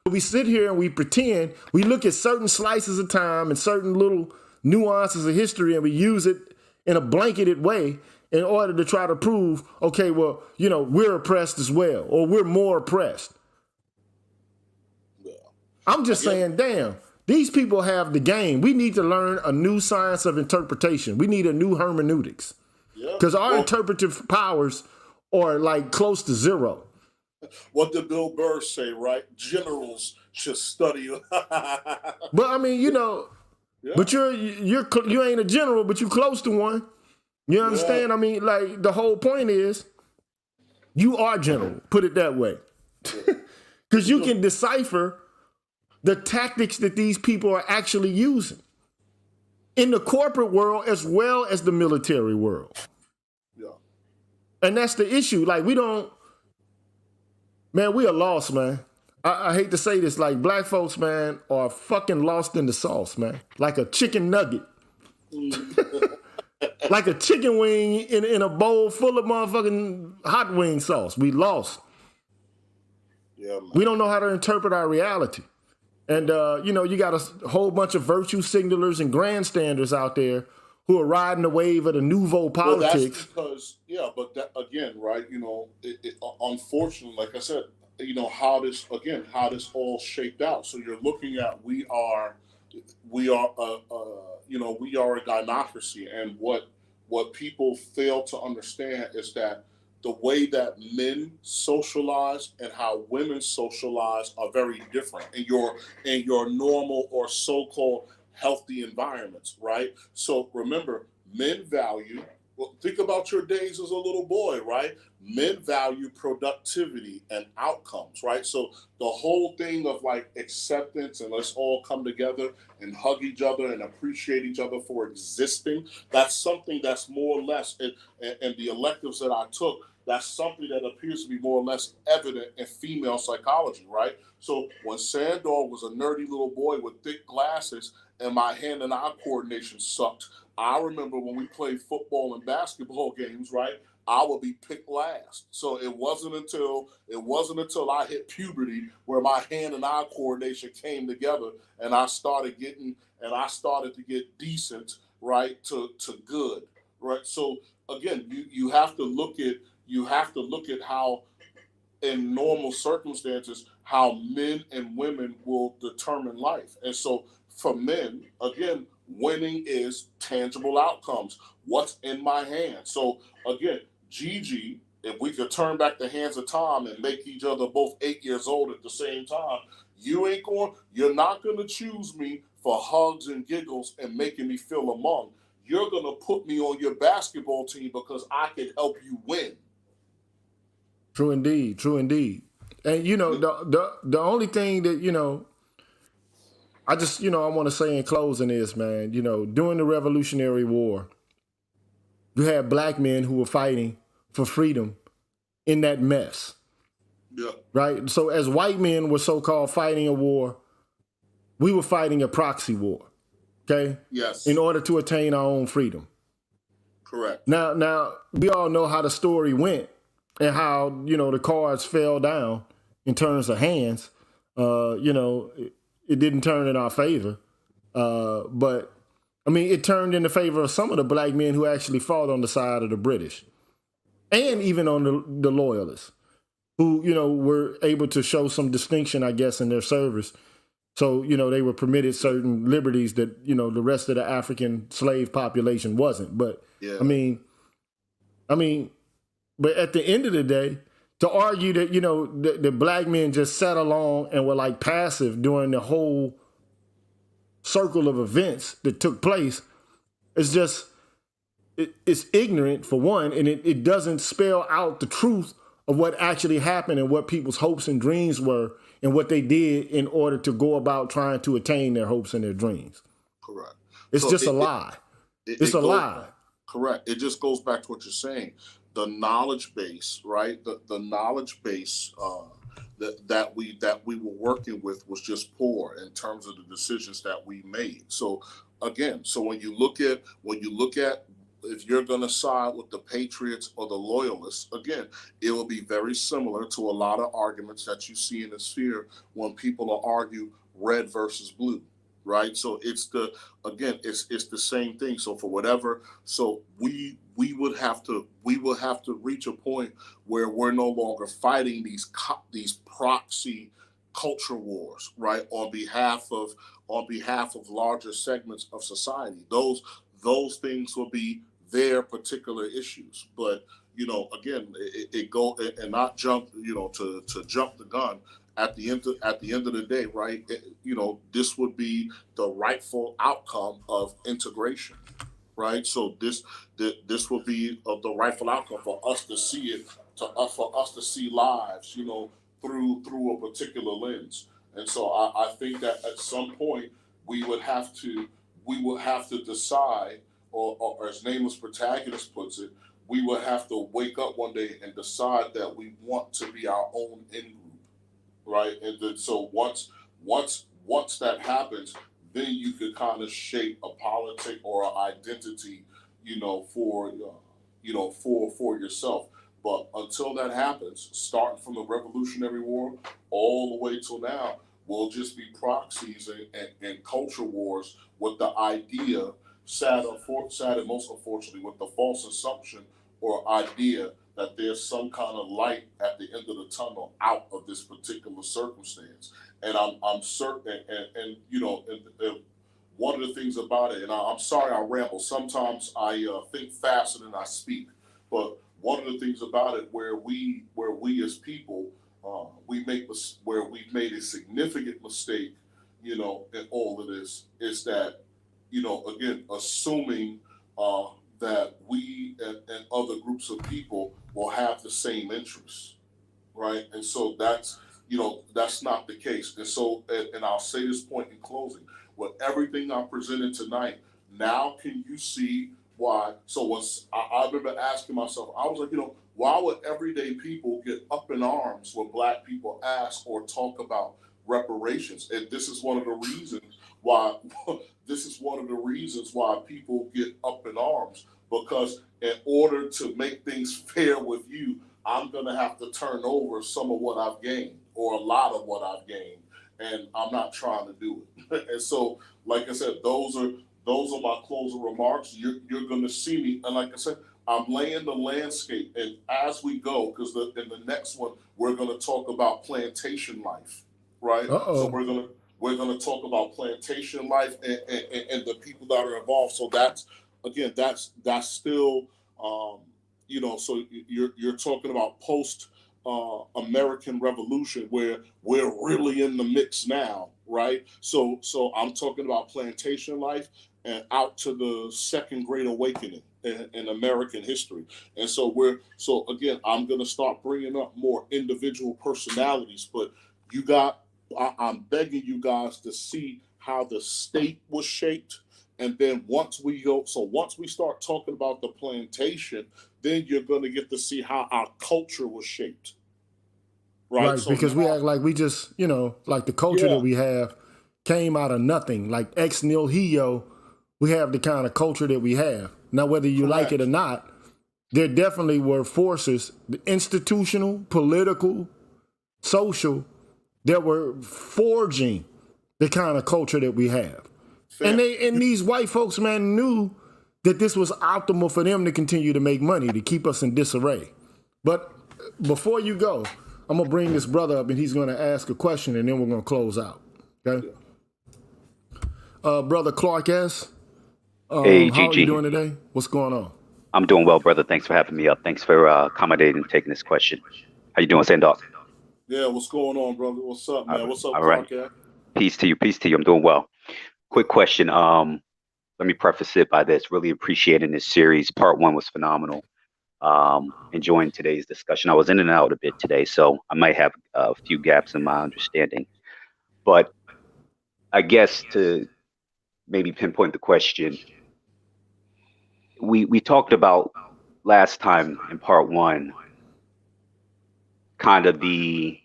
We sit here and we pretend, we look at certain slices of time and certain little nuances of history and we use it in a blanketed way in order to try to prove, okay, well, you know, we're oppressed as well, or we're more oppressed. I'm just saying, damn, these people have the game. We need to learn a new science of interpretation. We need a new hermeneutics. Because our interpretive powers are like close to zero. What did Bill Burr say, right? Generals should study. But I mean, you know, but you ain't a general, but you close to one. You understand? Yeah. I mean, like, the whole point is you are general, put it that way. Because you can decipher the tactics that these people are actually using in the corporate world as well as the military world. Yeah. And that's the issue. Like, we are lost, man. I hate to say this, like, black folks, man, are fucking lost in the sauce, man. Like a chicken nugget. Like a chicken wing in a bowl full of motherfucking hot wing sauce. We lost. Yeah, man. We don't know how to interpret our reality. And, you know, you got a whole bunch of virtue signalers and grandstanders out there who are riding the wave of the nouveau politics. Well, that's because, but that, again, right, you know, unfortunately, like I said, you know, how this all shaped out. So you're looking at we are a gynocracy, and what people fail to understand is that the way that men socialize and how women socialize are very different in your normal or so-called healthy environments, right? So remember, men value, well, think about your days as a little boy, right? Men value productivity and outcomes, right? So the whole thing of like acceptance and let's all come together and hug each other and appreciate each other for existing, that's something that's more or less in the electives that I took, that's something that appears to be more or less evident in female psychology, right? So when Sandor was a nerdy little boy with thick glasses and my hand and eye coordination sucked, I remember when we played football and basketball games, right? I would be picked last. So it wasn't until I hit puberty where my hand and eye coordination came together and I started to get decent, right, to good, right? So again, you have to look at how in normal circumstances how men and women will determine life. And so for men, again, winning is tangible outcomes. What's in my hand? So again, Gigi, if we could turn back the hands of time and make each other both 8 years old at the same time, you're not gonna choose me for hugs and giggles and making me feel among. You're gonna put me on your basketball team because I can help you win. True indeed. True indeed. And the only thing that I just I want to say in closing is, man, during the Revolutionary War, you had black men who were fighting for freedom in that mess. Yeah. Right. So as white men were so-called fighting a war, we were fighting a proxy war. Okay. Yes. In order to attain our own freedom. Correct. Now we all know how the story went and how the cards fell down in terms of hands. It didn't turn in our favor, but I mean it turned in the favor of some of the black men who actually fought on the side of the British, and even on the loyalists, who were able to show some distinction, I guess, in their service. So they were permitted certain liberties that the rest of the African slave population wasn't. But yeah. I mean. But at the end of the day, to argue that, the black men just sat along and were like passive during the whole circle of events that took place, is just, it's ignorant for one, and it doesn't spell out the truth of what actually happened and what people's hopes and dreams were and what they did in order to go about trying to attain their hopes and their dreams. Correct. It's just a lie. It's a lie. Correct. It just goes back to what you're saying. The knowledge base, right? The knowledge base that we were working with was just poor in terms of the decisions that we made. So again, when you look at if you're going to side with the patriots or the loyalists, again, it will be very similar to a lot of arguments that you see in the sphere when people will argue red versus blue. Right, so it's the same thing. So for whatever, so we will have to reach a point where we're no longer fighting these proxy culture wars, right, on behalf of larger segments of society. Those things will be their particular issues, but again, it go and not jump to jump the gun. At the end of the day, right? This would be the rightful outcome of integration, right? So this will be the rightful outcome for us to see it, for us to see lives, through a particular lens. And so I think that at some point we would have to decide, or as Nameless Protagonist puts it, we would have to wake up one day and decide that we want to be our own in group. Right, and then, so once that happens, then you could kind of shape a politic or an identity, for yourself. But until that happens, starting from the Revolutionary War all the way till now, will just be proxies and culture wars with the idea, sad and most unfortunately, with the false assumption or idea that there's some kind of light at the end of the tunnel out of this particular circumstance. And I'm certain, and one of the things about it, and I'm sorry I ramble, sometimes I think faster than I speak, but one of the things about it where we as people where we've made a significant mistake, you know, in all of this is that, you know, again, assuming that we and other groups of people will have the same interests, right? And so that's, you know, that's not the case. And so, and I'll say this point in closing, with everything I presented tonight, now can you see why? So once I remember asking myself, I was like, you know, why would everyday people get up in arms when Black people ask or talk about reparations? And this is one of the reasons why people get up in arms, because in order to make things fair with you, I'm going to have to turn over some of what I've gained, or a lot of what I've gained, and I'm not trying to do it. And so, like I said, those are my closing remarks. You're going to see me, and like I said, I'm laying the landscape, and as we go, because in the next one we're going to talk about plantation life, right? So we're gonna talk about plantation life and the people that are involved. So that's still, you know, so you're talking about post American Revolution, where we're really in the mix now, right? So I'm talking about plantation life and out to the Second Great Awakening in American history. And so again, I'm going to start bringing up more individual personalities, but I'm begging you guys to see how the state was shaped. And then once we start talking about the plantation, then you're going to get to see how our culture was shaped. Right. So because we act like we just, you know, like the culture that we have came out of nothing. Like ex nihilo, we have the kind of culture that we have. Now, whether you like it or not, there definitely were forces, institutional, political, social, that were forging the kind of culture that we have. Fair. And these white folks, man, knew that this was optimal for them to continue to make money, to keep us in disarray. But before you go, I'm going to bring this brother up, and he's going to ask a question, and then we're going to close out. Okay? Brother Clark S., hey, how are you doing today? What's going on? I'm doing well, brother. Thanks for having me up. Thanks for accommodating and taking this question. How you doing, Sandok? Yeah, what's going on, brother? What's up, man? What's up, Clark? Right. Peace to you. Peace to you. I'm doing well. Quick question. Let me preface it by this. Really appreciating this series. Part 1 was phenomenal. Enjoying today's discussion. I was in and out a bit today, so I might have a few gaps in my understanding. But I guess to maybe pinpoint the question, we talked about last time in part 1, kind of the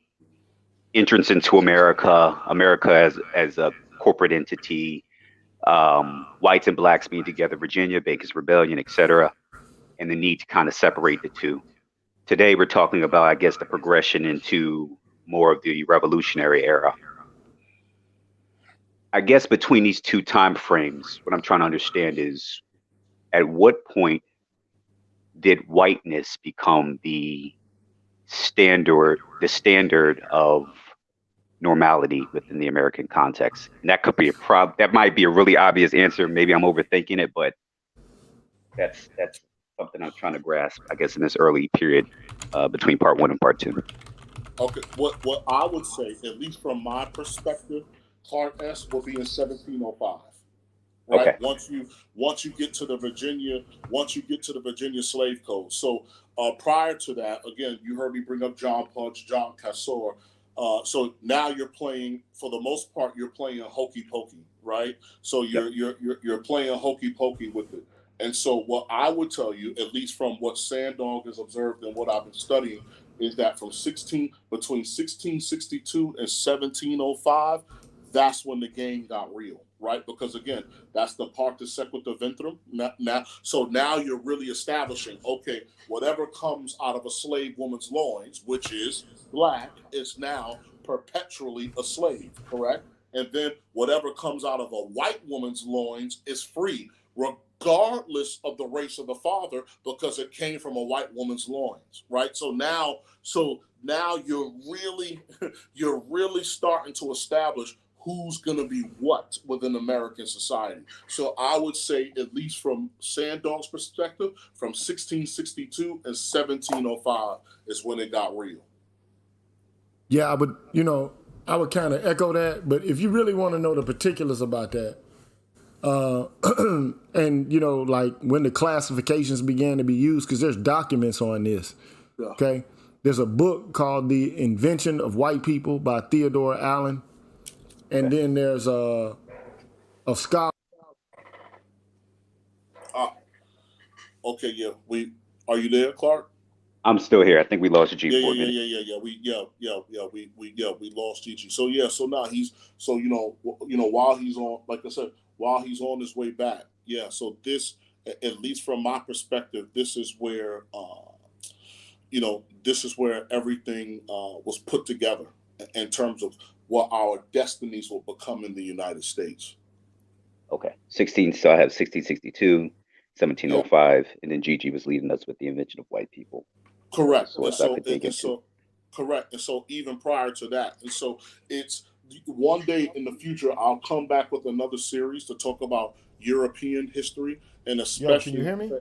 entrance into America as a corporate entity, whites and blacks being together, Virginia, Bacon's Rebellion, etc., and the need to kind of separate the two. Today, we're talking about, I guess, the progression into more of the revolutionary era. I guess between these two time frames, what I'm trying to understand is, at what point did whiteness become the standard of normality within the American context? And that could be that might be a really obvious answer. Maybe I'm overthinking it, but that's something I'm trying to grasp, I guess, in this early period between part 1 and part 2. Okay, what I would say, at least from my perspective, Clark S. will be in 1705. Right. Okay. Once you get to the Virginia Slave Code. So prior to that, again, you heard me bring up John Punch, John Cassor. So now you're playing, for the most part, you're playing hokey pokey, right? So you're playing hokey pokey with it. And so what I would tell you, at least from what Sandog has observed and what I've been studying, is that between 1662 and 1705, that's when the game got real, right? Because again, that's the parte sequitur ventrum. So now you're really establishing, okay, whatever comes out of a slave woman's loins, which is black, is now perpetually a slave, correct? And then whatever comes out of a white woman's loins is free, regardless of the race of the father, because it came from a white woman's loins, right? So now you're really starting to establish who's going to be what within American society. So I would say, at least from Sandog's perspective, from 1662 and 1705 is when it got real. Yeah, I would, I would kind of echo that. But if you really want to know the particulars about that, and like when the classifications began to be used, because there's documents on this. Yeah. Okay, there's a book called "The Invention of White People" by Theodore Allen, and then there's a scholar. Okay, yeah, are you there, Clark? I'm still here. I think we lost G. Yeah. We lost Gigi. So now he's while he's on, like I said, while he's on his way back. Yeah. So this, at least from my perspective, this is where everything was put together in terms of what our destinies will become in the United States. Okay. So I have 1662, 1705, and then Gigi was leading us with the invention of white people. Correct. Correct. And so even prior to that, and so it's one day in the future, I'll come back with another series to talk about European history, and especially. Can you hear me?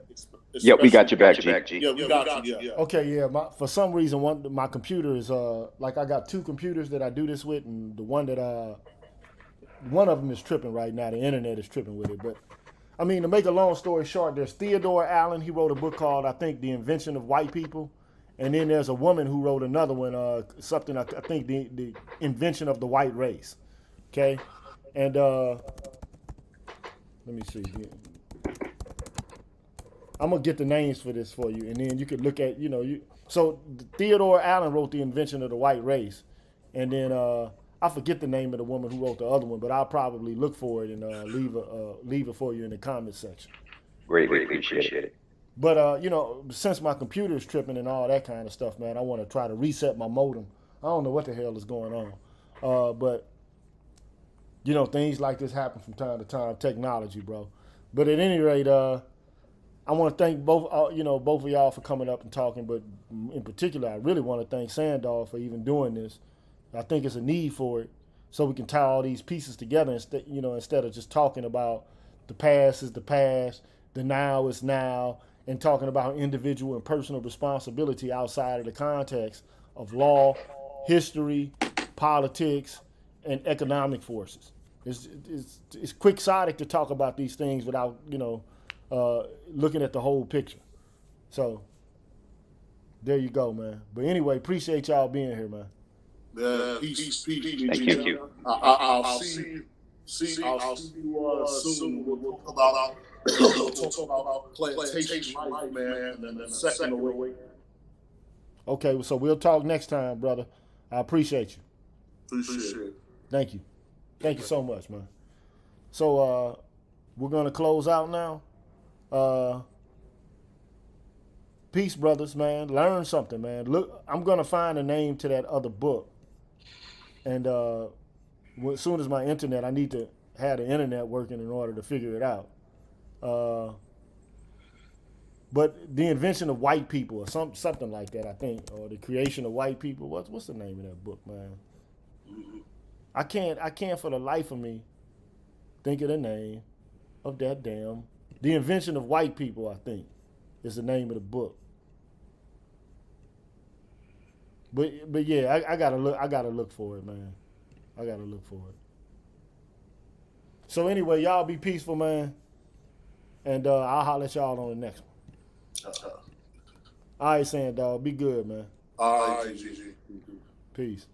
Yeah, we got you back, G. Yeah, we got you. Yeah. Okay, yeah. For some reason, my computer is like I got two computers that I do this with, and the one that one of them is tripping right now. The internet is tripping with it, but. I mean, to make a long story short, there's Theodore Allen. He wrote a book called, I think, The Invention of White People. And then there's a woman who wrote another one, something, I think, the Invention of the White Race. Okay? And let me see. I'm going to get the names for this for you. And then you could look at, So Theodore Allen wrote The Invention of the White Race. And then I forget the name of the woman who wrote the other one, but I'll probably look for it and leave it for you in the comments section. Greatly appreciate it. But since my computer is tripping and all that kind of stuff, man, I want to try to reset my modem. I don't know what the hell is going on, but things like this happen from time to time. Technology, bro. But at any rate, I want to thank both of y'all for coming up and talking. But in particular, I really want to thank Sandog for even doing this. I think it's a need for it, so we can tie all these pieces together instead of just talking about the past is the past, the now is now, and talking about individual and personal responsibility outside of the context of law, history, politics, and economic forces. It's quixotic to talk about these things without looking at the whole picture. So there you go, man. But anyway, appreciate y'all being here, man. Peace. Thank you. I'll see you soon. We'll talk about plantation life, man, and then second away. Okay, so we'll talk next time, brother. I appreciate you. Appreciate it. Thank you. Thank you so much, man. So we're gonna close out now. Peace, brothers, man. Learn something, man. Look, I'm gonna find a name to that other book. And as soon as my internet, I need to have the internet working in order to figure it out. But the invention of white people, or something like that, I think, or the creation of white people. What's the name of that book, man? I can't for the life of me think of the name of that damn. The Invention of White People, I think, is the name of the book. But yeah, I gotta look for it, man. I gotta look for it. So anyway, y'all be peaceful, man. And I'll holler at y'all on the next one. All right, Sandog, be good, man. All right, GG. Peace.